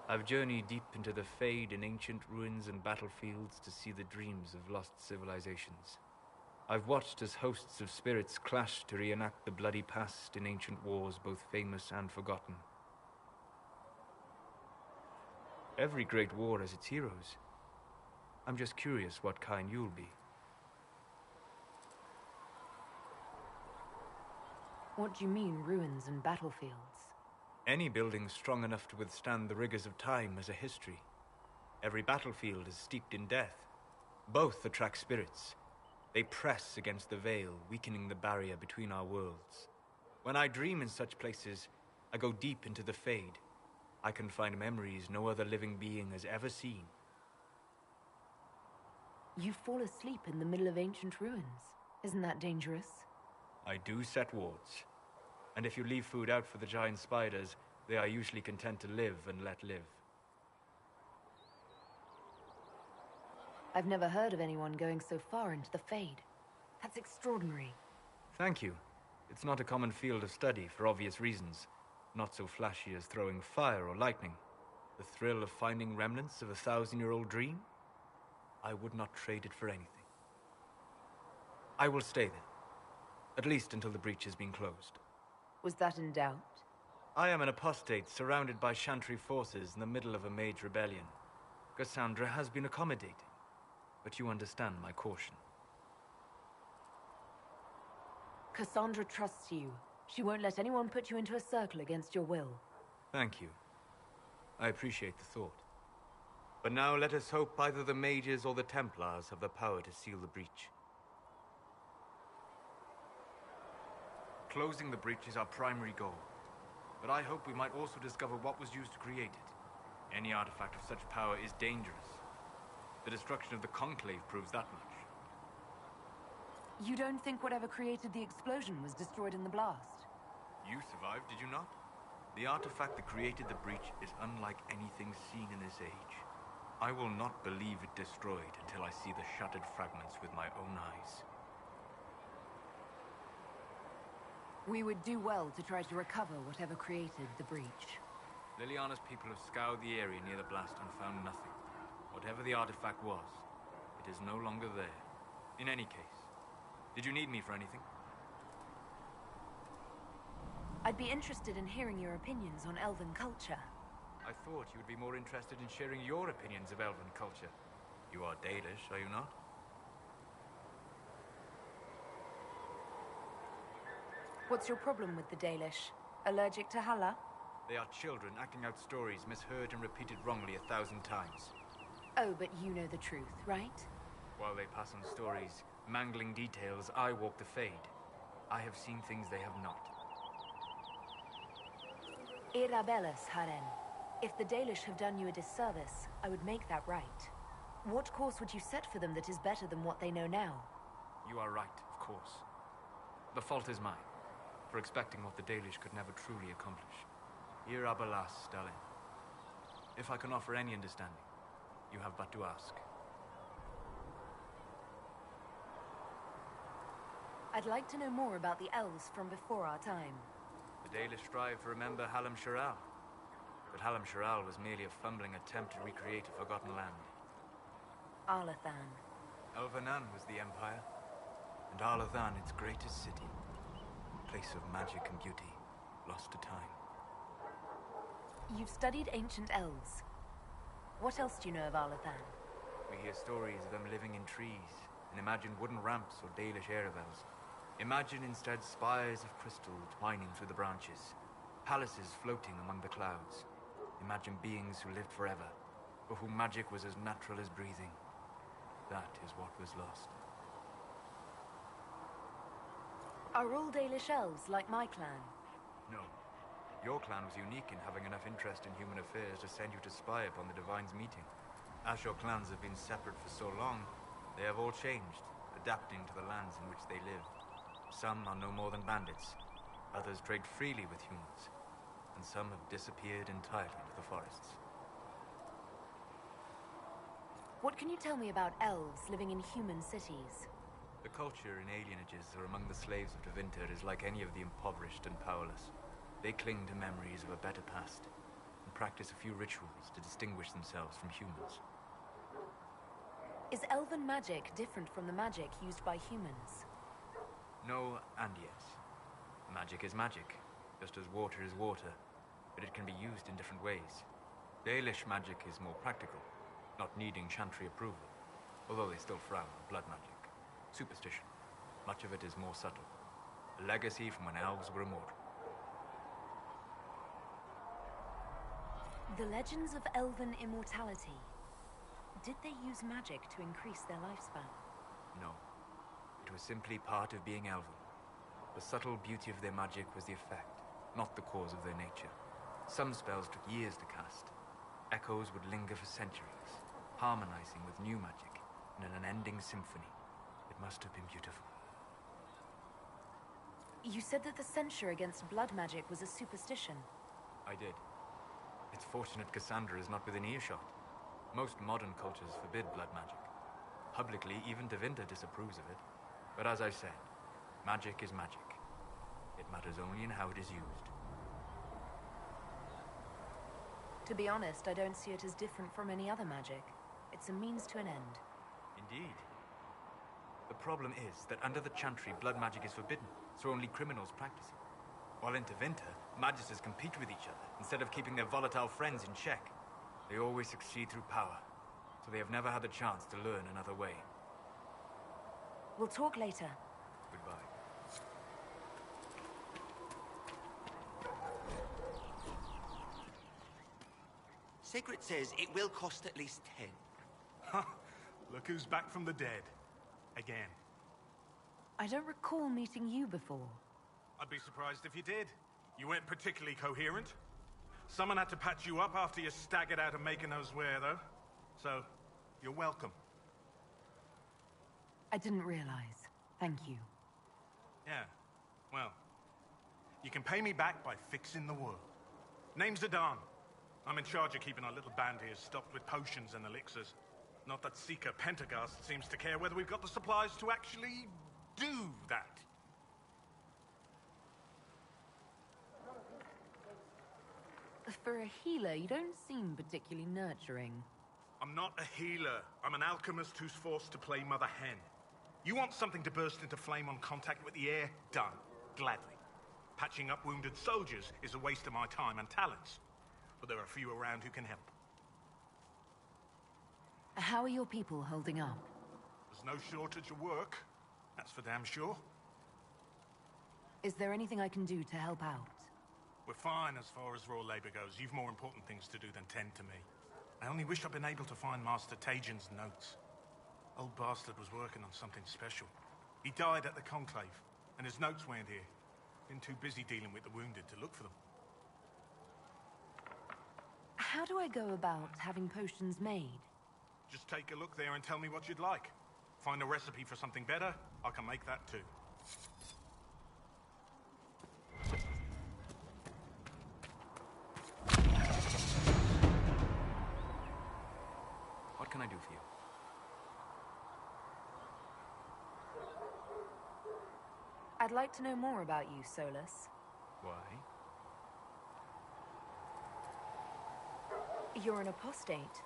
I've journeyed deep into the Fade in ancient ruins and battlefields to see the dreams of lost civilizations. I've watched as hosts of spirits clash to reenact the bloody past in ancient wars both famous and forgotten. Every great war has its heroes. I'm just curious what kind you'll be. What do you mean, ruins and battlefields? Any building strong enough to withstand the rigors of time has a history. Every battlefield is steeped in death. Both attract spirits. They press against the veil, weakening the barrier between our worlds. When I dream in such places, I go deep into the Fade. I can find memories no other living being has ever seen. You fall asleep in the middle of ancient ruins. Isn't that dangerous? I do set wards. And if you leave food out for the giant spiders, they are usually content to live and let live. I've never heard of anyone going so far into the Fade. That's extraordinary. Thank you. It's not a common field of study for obvious reasons. Not so flashy as throwing fire or lightning. The thrill of finding remnants of a 1,000-year-old dream? I would not trade it for anything. I will stay then. At least until the breach has been closed. Was that in doubt? I am an apostate surrounded by Chantry forces in the middle of a mage rebellion. Cassandra has been accommodating, but you understand my caution. Cassandra trusts you. She won't let anyone put you into a circle against your will. Thank you. I appreciate the thought. But now let us hope either the mages or the Templars have the power to seal the breach. Closing the breach is our primary goal. But I hope we might also discover what was used to create it. Any artifact of such power is dangerous. The destruction of the Conclave proves that much. You don't think whatever created the explosion was destroyed in the blast? You survived, did you not? The artifact that created the breach is unlike anything seen in this age. I will not believe it destroyed until I see the shattered fragments with my own eyes. We would do well to try to recover whatever created the breach. Liliana's people have scoured the area near the blast and found nothing. Whatever the artifact was, it is no longer there. In any case, did you need me for anything? I'd be interested in hearing your opinions on elven culture. I thought you would be more interested in sharing your opinions of elven culture. You are Dalish, are you not? What's your problem with the Dalish? Allergic to Hala? They are children acting out stories misheard and repeated wrongly 1,000 times. Oh, but you know the truth, right? While they pass on stories, mangling details, I walk the Fade. I have seen things they have not. Irabellis, Haren. If the Dalish have done you a disservice, I would make that right. What course would you set for them that is better than what they know now? You are right, of course. The fault is mine, for expecting what the Dalish could never truly accomplish. Irabelas, Stalin. If I can offer any understanding, you have but to ask. I'd like to know more about the elves from before our time. The Dalish strive to remember Halam Sharal. But Halam Sharal was merely a fumbling attempt to recreate a forgotten land. Arlathan. Elvanan was the empire, and Arlathan its greatest city. A place of magic and beauty, lost to time. You've studied ancient elves. What else do you know of Arlathan? We hear stories of them living in trees, and imagine wooden ramps or Dalish Erebels. Imagine instead spires of crystal twining through the branches, palaces floating among the clouds. Imagine beings who lived forever, for whom magic was as natural as breathing. That is what was lost. Are all Dalish elves like my clan? No. Your clan was unique in having enough interest in human affairs to send you to spy upon the Divine's meeting. As your clans have been separate for so long, they have all changed, adapting to the lands in which they live. Some are no more than bandits, others trade freely with humans, and some have disappeared entirely into the forests. What can you tell me about elves living in human cities? The culture in alienages or among the slaves of Tevinter is like any of the impoverished and powerless. They cling to memories of a better past, and practice a few rituals to distinguish themselves from humans. Is elven magic different from the magic used by humans? No and yes. Magic is magic, just as water is water, but it can be used in different ways. Dalish magic is more practical, not needing chantry approval, although they still frown on blood magic. Superstition. Much of it is more subtle. A legacy from when elves were immortal. The legends of elven immortality. Did they use magic to increase their lifespan? No. It was simply part of being elven. The subtle beauty of their magic was the effect, not the cause of their nature. Some spells took years to cast. Echoes would linger for centuries, harmonizing with new magic in an unending symphony. It must have been beautiful. You said that the censure against blood magic was a superstition. I did. It's fortunate Cassandra is not within earshot. Most modern cultures forbid blood magic. Publicly, even Tevinter disapproves of it. But as I said, magic is magic. It matters only in how it is used. To be honest, I don't see it as different from any other magic. It's a means to an end. Indeed. The problem is that under the Chantry, blood magic is forbidden, so only criminals practice it. While in Tevinter, magisters compete with each other, instead of keeping their volatile friends in check. They always succeed through power, so they have never had the chance to learn another way. We'll talk later. Goodbye. Sigrid says it will cost at least 10. Huh. Look who's back from the dead. Again. I don't recall meeting you before. I'd be surprised if you did. You weren't particularly coherent. Someone had to patch you up after you staggered out of making those wear, though. So, you're welcome. I didn't realize. Thank you. Yeah, well, you can pay me back by fixing the world. Name's Zidane. I'm in charge of keeping our little band here stocked with potions and elixirs. Not that Seeker Pentagast seems to care whether we've got the supplies to actually do that. For a healer, you don't seem particularly nurturing. I'm not a healer. I'm an alchemist who's forced to play Mother Hen. You want something to burst into flame on contact with the air? Done. Gladly. Patching up wounded soldiers is a waste of my time and talents. But there are few around who can help. How are your people holding up? There's no shortage of work. That's for damn sure. Is there anything I can do to help out? We're fine as far as raw labor goes. You've more important things to do than tend to me. I only wish I'd been able to find Master Tajin's notes. Old bastard was working on something special. He died at the Conclave, and his notes weren't here. Been too busy dealing with the wounded to look for them. How do I go about having potions made? Just take a look there and tell me what you'd like. Find a recipe for something better, I can make that too. What can I do for you? I'd like to know more about you, Solus. Why? You're an apostate,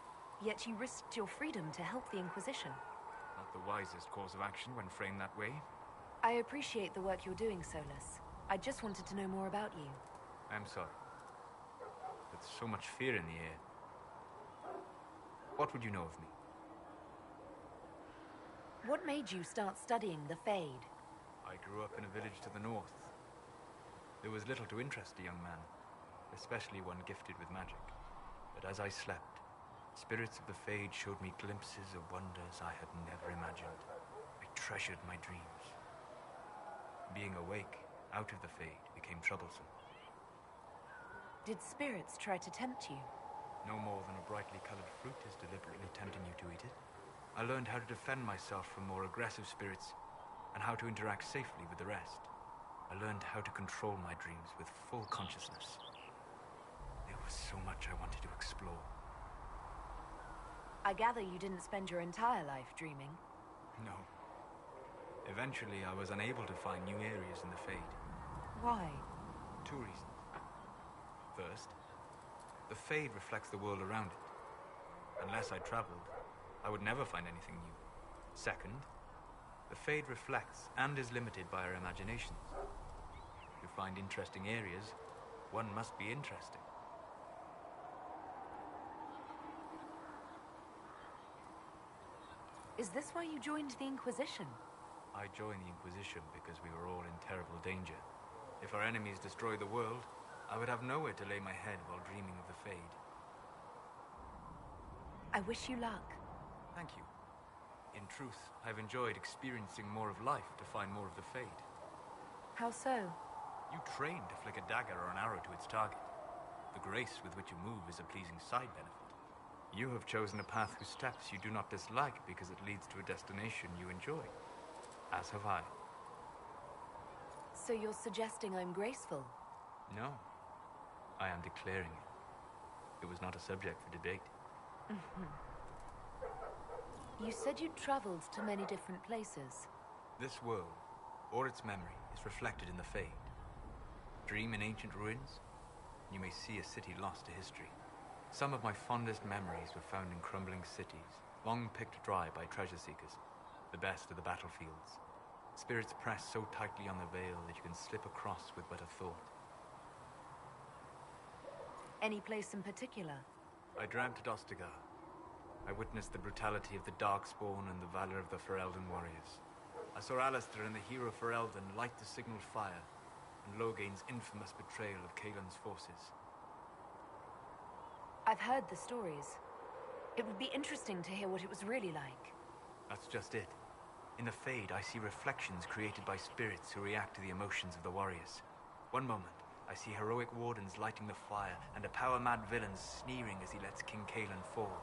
yet you risked your freedom to help the Inquisition. Not the wisest course of action when framed that way. I appreciate the work you're doing, Solus. I just wanted to know more about you. I'm sorry. There's so much fear in the air. What would you know of me? What made you start studying the Fade? I grew up in a village to the north. There was little to interest a young man, especially one gifted with magic. But as I slept, spirits of the Fade showed me glimpses of wonders I had never imagined. I treasured my dreams. Being awake, out of the Fade, became troublesome. Did spirits try to tempt you? No more than a brightly colored fruit is deliberately tempting you to eat it. I learned how to defend myself from more aggressive spirits, and how to interact safely with the rest. I learned how to control my dreams with full consciousness. There was so much I wanted to explore. I gather you didn't spend your entire life dreaming. No. Eventually, I was unable to find new areas in the Fade. Why? 2 reasons. First, the Fade reflects the world around it. Unless I traveled, I would never find anything new. Second, the Fade reflects and is limited by our imaginations. To find interesting areas, one must be interesting. Is this why you joined the Inquisition? I joined the Inquisition because we were all in terrible danger. If our enemies destroy the world, I would have nowhere to lay my head while dreaming of the Fade. I wish you luck. Thank you. In truth, I've enjoyed experiencing more of life to find more of the Fade. How so? You train to flick a dagger or an arrow to its target. The grace with which you move is a pleasing side benefit. You have chosen a path whose steps you do not dislike because it leads to a destination you enjoy. As have I. So you're suggesting I'm graceful? No. I am declaring it. It was not a subject for debate. You said you'd traveled to many different places. This world, or its memory, is reflected in the Fade. Dream in ancient ruins, and you may see a city lost to history. Some of my fondest memories were found in crumbling cities, long picked dry by treasure seekers, the best of the battlefields. Spirits press so tightly on the veil that you can slip across with but a thought. Any place in particular? I dreamt at Ostagar. I witnessed the brutality of the Darkspawn and the valor of the Ferelden warriors. I saw Alistair and the hero Ferelden light the signal fire, and Logain's infamous betrayal of Kaelin's forces. I've heard the stories. It would be interesting to hear what it was really like. That's just it. In the Fade, I see reflections created by spirits who react to the emotions of the warriors. One moment, I see heroic wardens lighting the fire, and a power-mad villain sneering as he lets King Kaelin fall.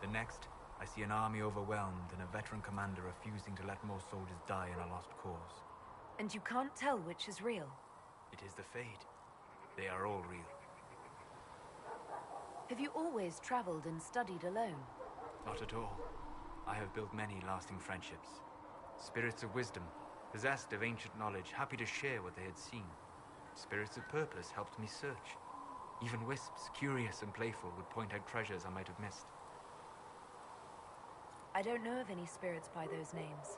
The next, I see an army overwhelmed and a veteran commander refusing to let more soldiers die in a lost cause. And you can't tell which is real? It is the Fade. They are all real. Have you always traveled and studied alone? Not at all. I have built many lasting friendships. Spirits of wisdom, possessed of ancient knowledge, happy to share what they had seen. Spirits of purpose helped me search. Even wisps, curious and playful, would point out treasures I might have missed. I don't know of any spirits by those names.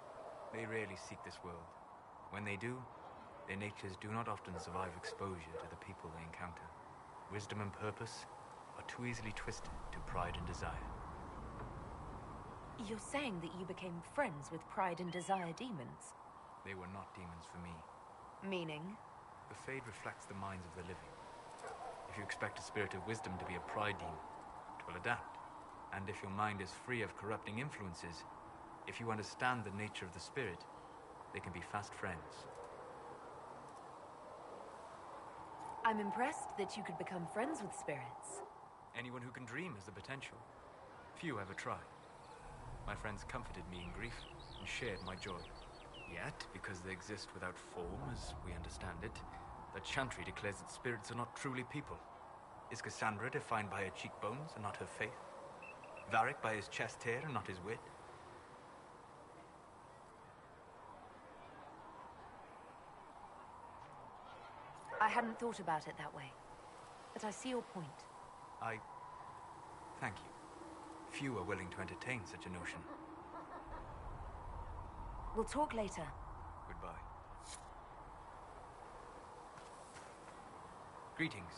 They rarely seek this world. When they do, their natures do not often survive exposure to the people they encounter. Wisdom and purpose are too easily twisted to pride and desire. You're saying that you became friends with pride and desire demons? They were not demons for me. Meaning? The Fade reflects the minds of the living. If you expect a spirit of wisdom to be a pride demon, it will adapt. And if your mind is free of corrupting influences, if you understand the nature of the spirit, they can be fast friends. I'm impressed that you could become friends with spirits. Anyone who can dream has the potential. Few ever try. My friends comforted me in grief and shared my joy. Yet, because they exist without form, as we understand it, the Chantry declares that spirits are not truly people. Is Cassandra defined by her cheekbones and not her faith? Varric by his chest hair and not his wit? I hadn't thought about it that way, but I see your point. Thank you. Few are willing to entertain such a notion. We'll talk later. Goodbye. Greetings.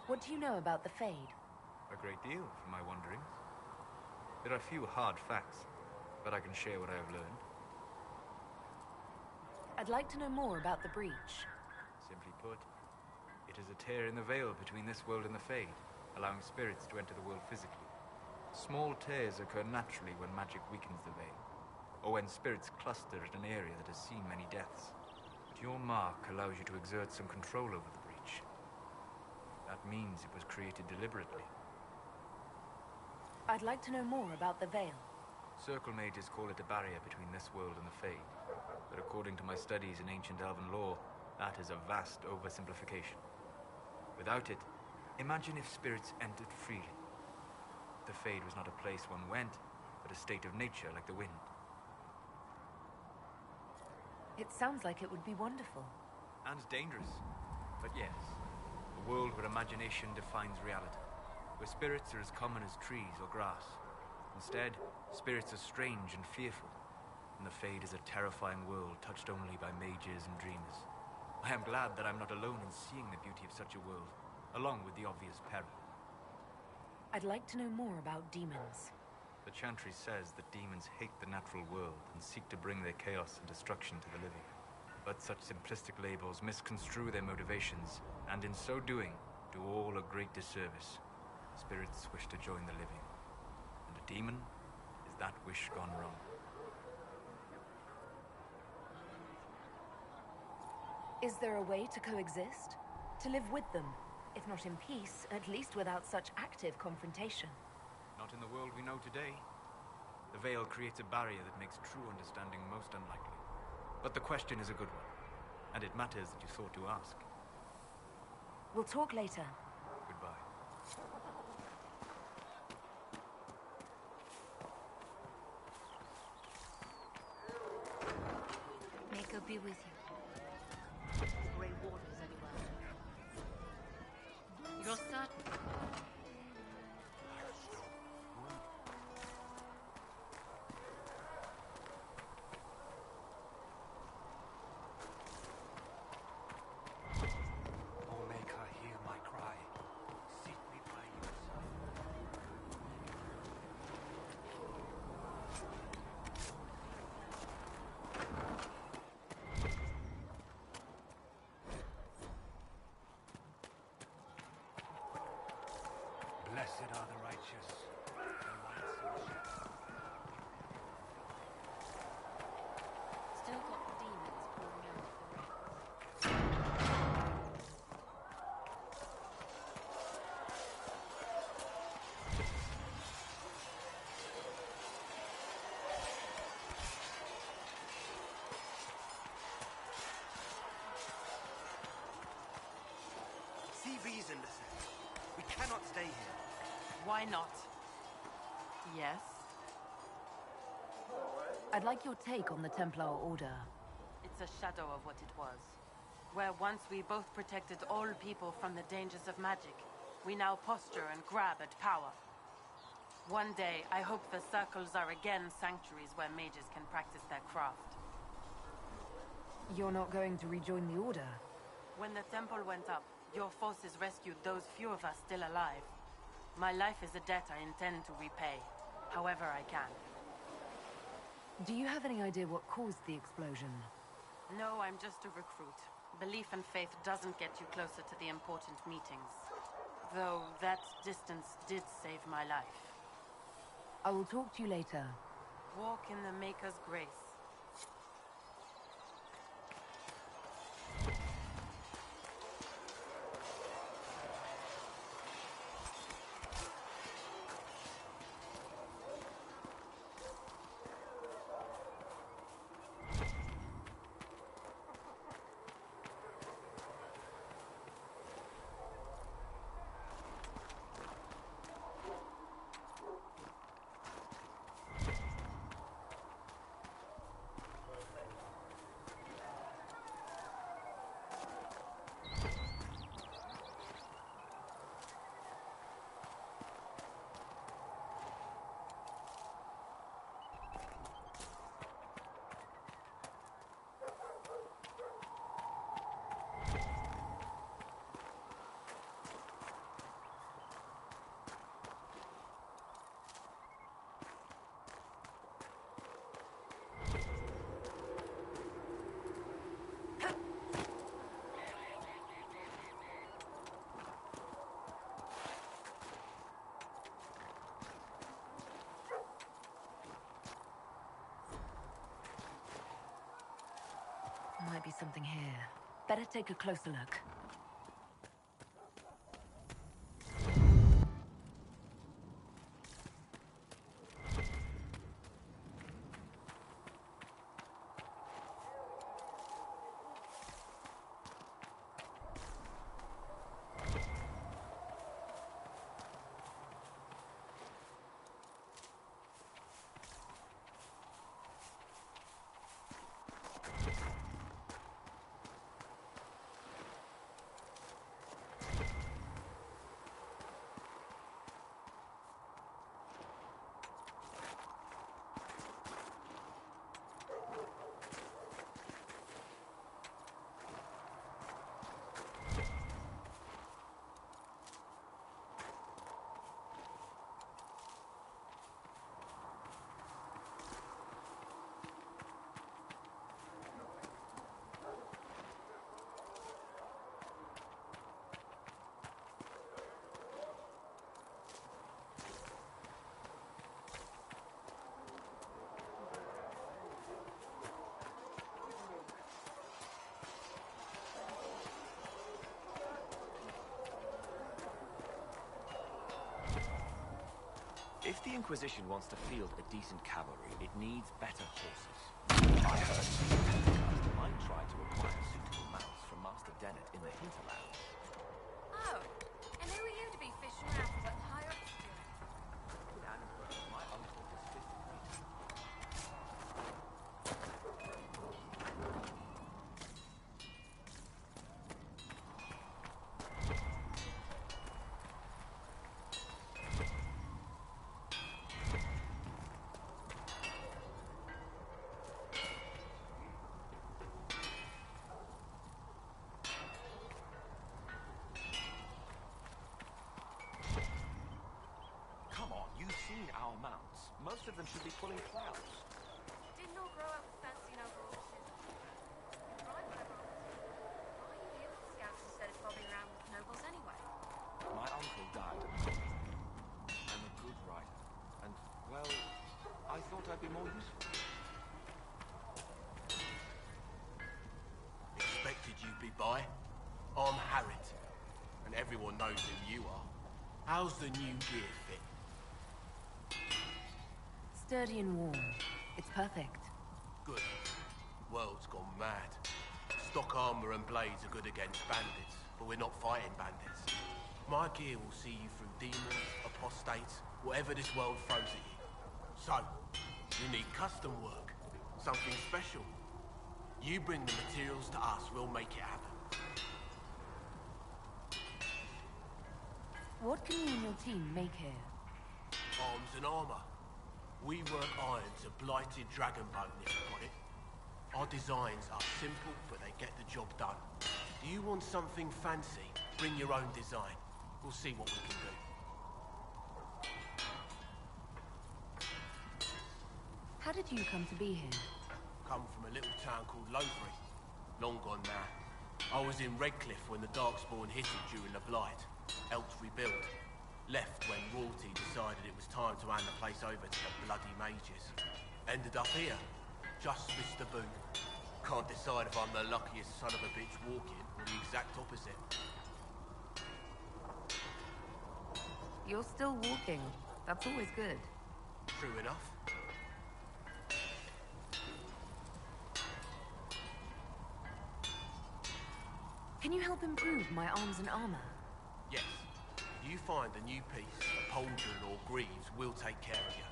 What do you know about the Fade? A great deal from my wanderings. There are few hard facts, but I can share what I have learned. I'd like to know more about the breach. Simply put, it is a tear in the veil between this world and the Fade, allowing spirits to enter the world physically. Small tears occur naturally when magic weakens the veil, or when spirits cluster at an area that has seen many deaths. But your mark allows you to exert some control over the breach. That means it was created deliberately. I'd like to know more about the veil. Circle mages call it a barrier between this world and the Fade, but according to my studies in ancient elven lore, that is a vast oversimplification. Without it, imagine if spirits entered freely. The Fade was not a place one went, but a state of nature like the wind. It sounds like it would be wonderful. And dangerous. But yes, a world where imagination defines reality, where spirits are as common as trees or grass. Instead, spirits are strange and fearful, and the Fade is a terrifying world touched only by mages and dreamers. I am glad that I'm not alone in seeing the beauty of such a world, along with the obvious peril. I'd like to know more about demons. The Chantry says that demons hate the natural world and seek to bring their chaos and destruction to the living. But such simplistic labels misconstrue their motivations, and in so doing, do all a great disservice. Spirits wish to join the living, and a demon is that wish gone wrong. Is there a way to coexist? To live with them? If not in peace, at least without such active confrontation. Not in the world we know today. The veil creates a barrier that makes true understanding most unlikely. But the question is a good one, and it matters that you thought to ask. We'll talk later. Goodbye. May God be with you. Grey waters everywhere. You're certain? Oh, make her hear my cry. Seat me by your Blessed are the righteous. The lights will shine. Still got the demons pouring out of the rain. Listen. We cannot stay here. Why not? Yes? I'd like your take on the Templar Order. It's a shadow of what it was. Where once we both protected all people from the dangers of magic, we now posture and grab at power. One day, I hope the circles are again sanctuaries where mages can practice their craft. You're not going to rejoin the Order? When the temple went up, your forces rescued those few of us still alive. My life is a debt I intend to repay, however I can. Do you have any idea what caused the explosion? No, I'm just a recruit. Belief and faith doesn't get you closer to the important meetings. Though that distance did save my life. I will talk to you later. Walk in the Maker's grace. Might be something here. Better take a closer look. If the Inquisition wants to field a decent cavalry, it needs better horses. I heard Master might try to acquire suitable mounts from Master Dennett in the hinterlands. Oh, and who are you to be fishing around for what the higher-ups are doing? My uncle is 50 feet. Our mounts. Most of them should be pulling plows. Didn't all grow up with fancy over horses. Right, whatever. Why are you here with scouts instead of bobbing around with nobles anyway? My uncle died. I'm a good writer. And, well, I thought I'd be more useful. Expected you'd be by. I'm Harriet. And everyone knows who you are. How's the new gear fit? Sturdy and warm. It's perfect. Good. World's gone mad. Stock armor and blades are good against bandits, but we're not fighting bandits. My gear will see you through demons, apostates, whatever this world throws at you. So, you need custom work, something special. You bring the materials to us, we'll make it happen. What can you and your team make here? Arms and armor. We work iron to blighted dragon bone, if you got it. Our designs are simple, but they get the job done. Do you want something fancy? Bring your own design. We'll see what we can do. How did you come to be here? Come from a little town called Lothbury. Long gone now. I was in Redcliffe when the Darkspawn hit it during the Blight. Helped rebuild. Left when royalty decided it was time to hand the place over to the bloody mages. Ended up here. Just missed the boot. Can't decide if I'm the luckiest son of a bitch walking or the exact opposite. You're still walking. That's always good. True enough. Can you help improve my arms and armor? Yes. If you find a new piece, a pauldron or greaves, we'll take care of you.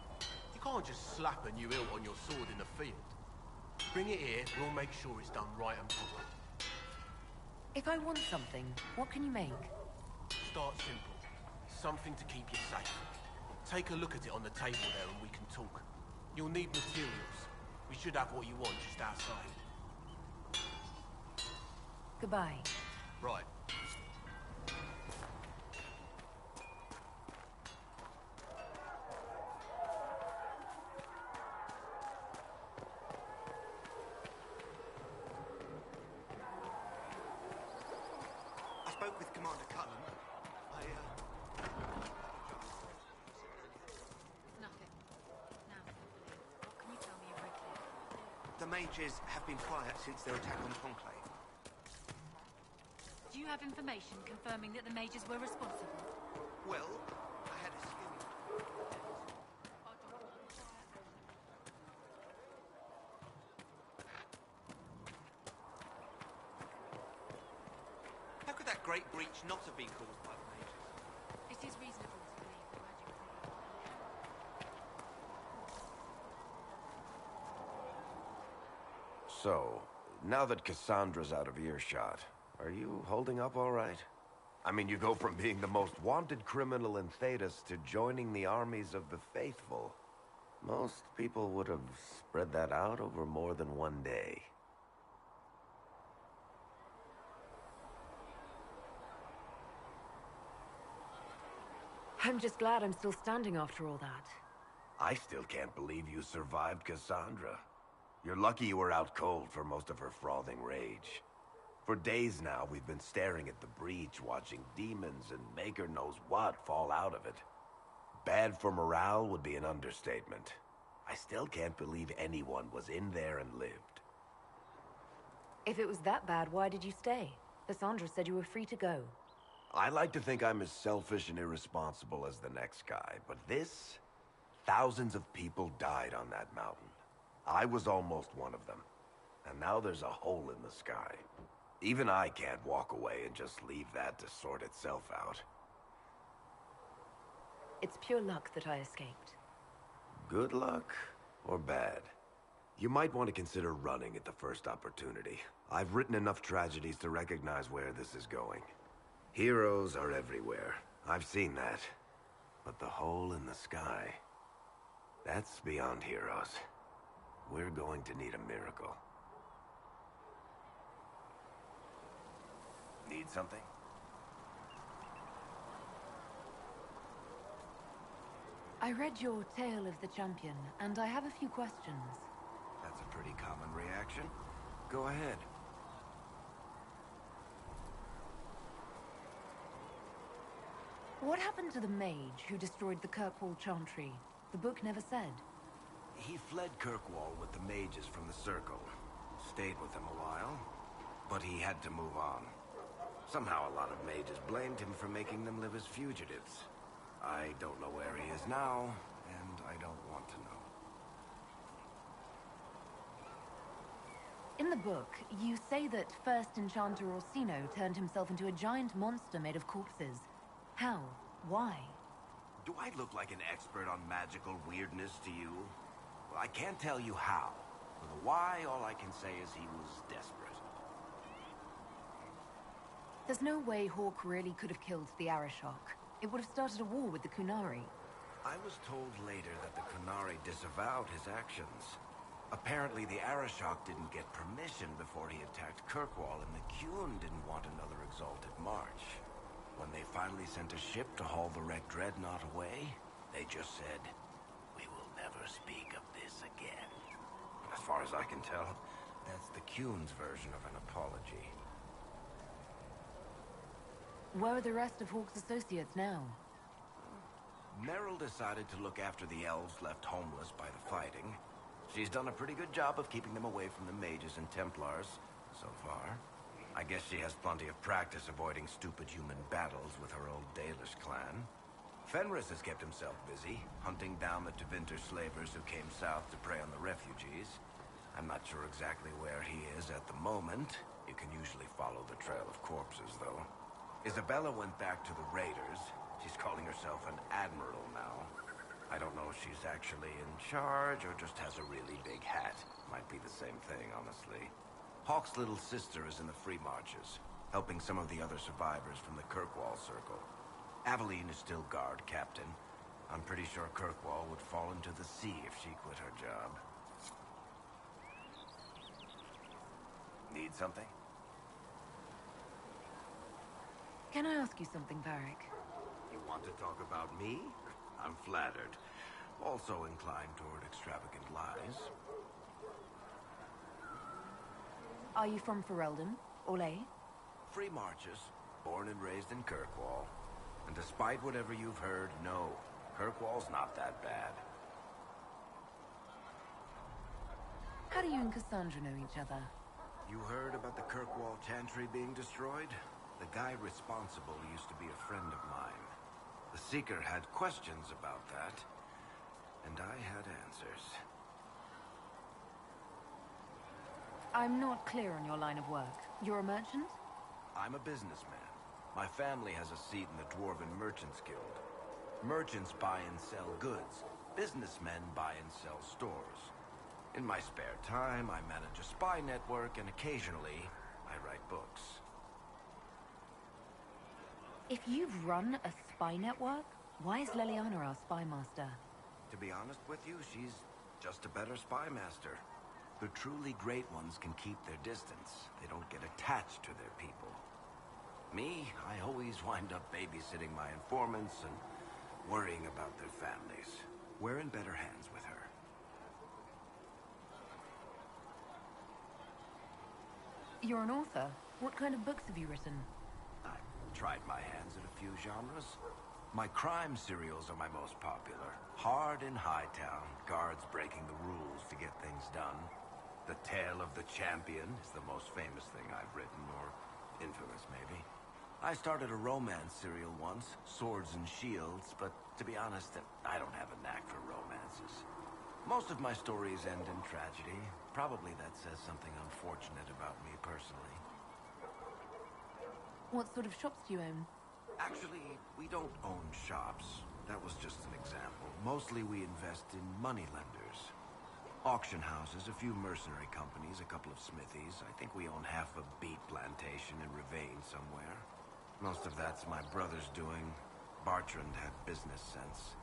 You can't just slap a new hilt on your sword in the field. Bring it here, we'll make sure it's done right and proper. If I want something, what can you make? Start simple. Something to keep you safe. Take a look at it on the table there and we can talk. You'll need materials. We should have what you want just outside. Goodbye. Right. I spoke with Commander Cullen. Nothing. Now, what can you tell me of Redcliffe? The mages have been quiet since their attack on the Conclave. Do you have information confirming that the mages were responsible? Well, I had a skin. How could that great breach not have been caused by the mages? It is reasonable to believe the magic. So, now that Cassandra's out of earshot, are you holding up all right? I mean, you go from being the most wanted criminal in Thedas to joining the armies of the faithful. Most people would have spread that out over more than one day. I'm just glad I'm still standing after all that. I still can't believe you survived Cassandra. You're lucky you were out cold for most of her frothing rage. For days now, we've been staring at the breach, watching demons and maker knows what fall out of it. Bad for morale would be an understatement. I still can't believe anyone was in there and lived. If it was that bad, why did you stay? Cassandra said you were free to go. I like to think I'm as selfish and irresponsible as the next guy, but this... Thousands of people died on that mountain. I was almost one of them. And now there's a hole in the sky. Even I can't walk away and just leave that to sort itself out. It's pure luck that I escaped. Good luck or bad? You might want to consider running at the first opportunity. I've written enough tragedies to recognize where this is going. Heroes are everywhere. I've seen that. But the hole in the sky... that's beyond heroes. We're going to need a miracle. Need something? I read your Tale of the Champion, and I have a few questions. That's a pretty common reaction. Go ahead. What happened to the mage who destroyed the Kirkwall Chantry? The book never said. He fled Kirkwall with the mages from the Circle. Stayed with them a while, but he had to move on. Somehow a lot of mages blamed him for making them live as fugitives. I don't know where he is now, and I don't want to know. In the book, you say that first Enchanter Orsino turned himself into a giant monster made of corpses. How? Why? Do I look like an expert on magical weirdness to you? Well, I can't tell you how. For the why, all I can say is he was desperate. There's no way Hawk really could have killed the Arashok. It would have started a war with the Kunari. I was told later that the Kunari disavowed his actions. Apparently, the Arashok didn't get permission before he attacked Kirkwall, and the Qun didn't want another exalted march. When they finally sent a ship to haul the wrecked dreadnought away, they just said, "We will never speak of this again." As far as I can tell, that's the Qun's version of an apology. Where are the rest of Hawk's associates now? Meryl decided to look after the elves left homeless by the fighting. She's done a pretty good job of keeping them away from the mages and Templars, so far. I guess she has plenty of practice avoiding stupid human battles with her old Dalish clan. Fenris has kept himself busy, hunting down the Tevinter slavers who came south to prey on the refugees. I'm not sure exactly where he is at the moment. You can usually follow the trail of corpses, though. Isabella went back to the raiders. She's calling herself an admiral now. I don't know if she's actually in charge or just has a really big hat. Might be the same thing, honestly. Hawk's little sister is in the Free Marches, helping some of the other survivors from the Kirkwall Circle. Aveline is still guard captain. I'm pretty sure Kirkwall would fall into the sea if she quit her job. Need something? Can I ask you something, Varric? You want to talk about me? I'm flattered. Also inclined toward extravagant lies. Are you from Ferelden? Orlais? Free Marches, born and raised in Kirkwall. And despite whatever you've heard, no, Kirkwall's not that bad. How do you and Cassandra know each other? You heard about the Kirkwall Chantry being destroyed? The guy responsible used to be a friend of mine. The Seeker had questions about that, and I had answers. I'm not clear on your line of work. You're a merchant? I'm a businessman. My family has a seat in the Dwarven Merchants Guild. Merchants buy and sell goods. Businessmen buy and sell stores. In my spare time, I manage a spy network, and occasionally, I write books. If you've run a spy network, why is Leliana our spy master? To be honest with you, she's just a better spy master. The truly great ones can keep their distance. They don't get attached to their people. Me, I always wind up babysitting my informants and worrying about their families. We're in better hands with her. You're an author. What kind of books have you written? I've tried my hands at a few genres. My crime serials are my most popular. Hard in Hightown, guards breaking the rules to get things done. The Tale of the Champion is the most famous thing I've written, or infamous maybe. I started a romance serial once, Swords and Shields, but to be honest, I don't have a knack for romances. Most of my stories end in tragedy. Probably that says something unfortunate about me personally. What sort of shops do you own? Actually, we don't own shops. That was just an example. Mostly we invest in moneylenders. Auction houses, a few mercenary companies, a couple of smithies. I think we own half a beet plantation in Ravane somewhere. Most of that's my brother's doing. Bartrand had business sense.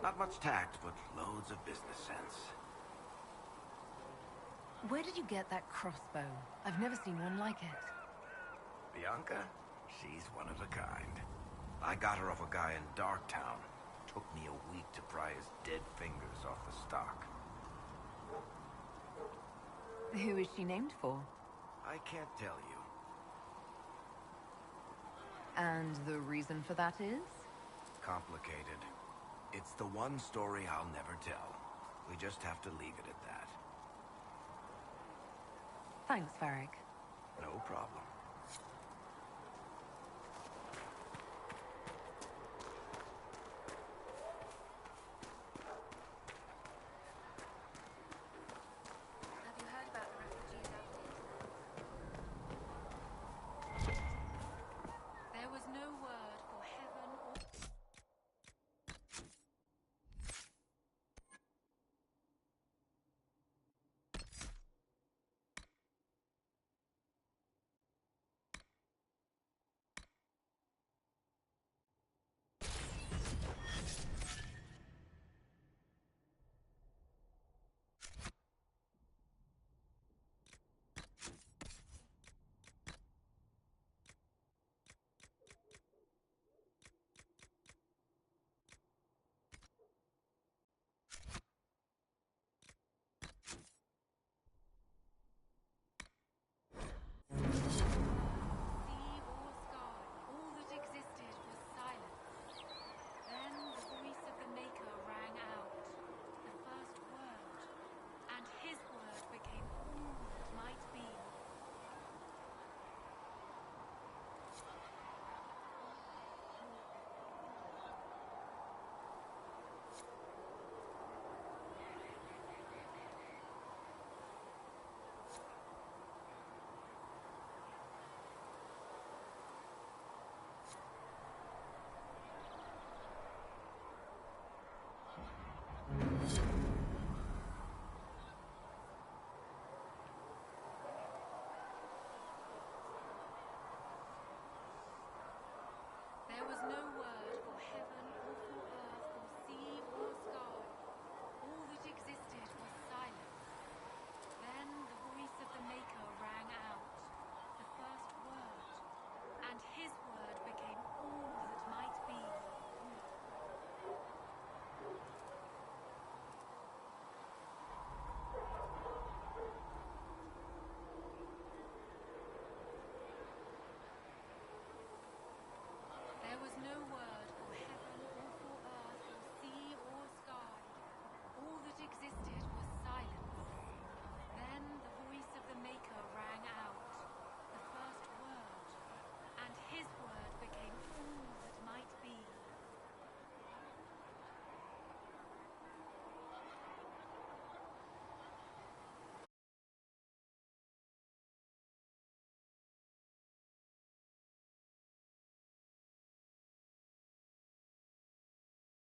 Not much tact, but loads of business sense. Where did you get that crossbow? I've never seen one like it. Bianca? She's one of a kind. I got her off a guy in Darktown. Took me a week to pry his dead fingers off the stock. Who is she named for? I can't tell you. And the reason for that is? Complicated. It's the one story I'll never tell. We just have to leave it at that. Thanks, Varric. No problem. Have you heard about the refugees out here? There was no word for heaven was no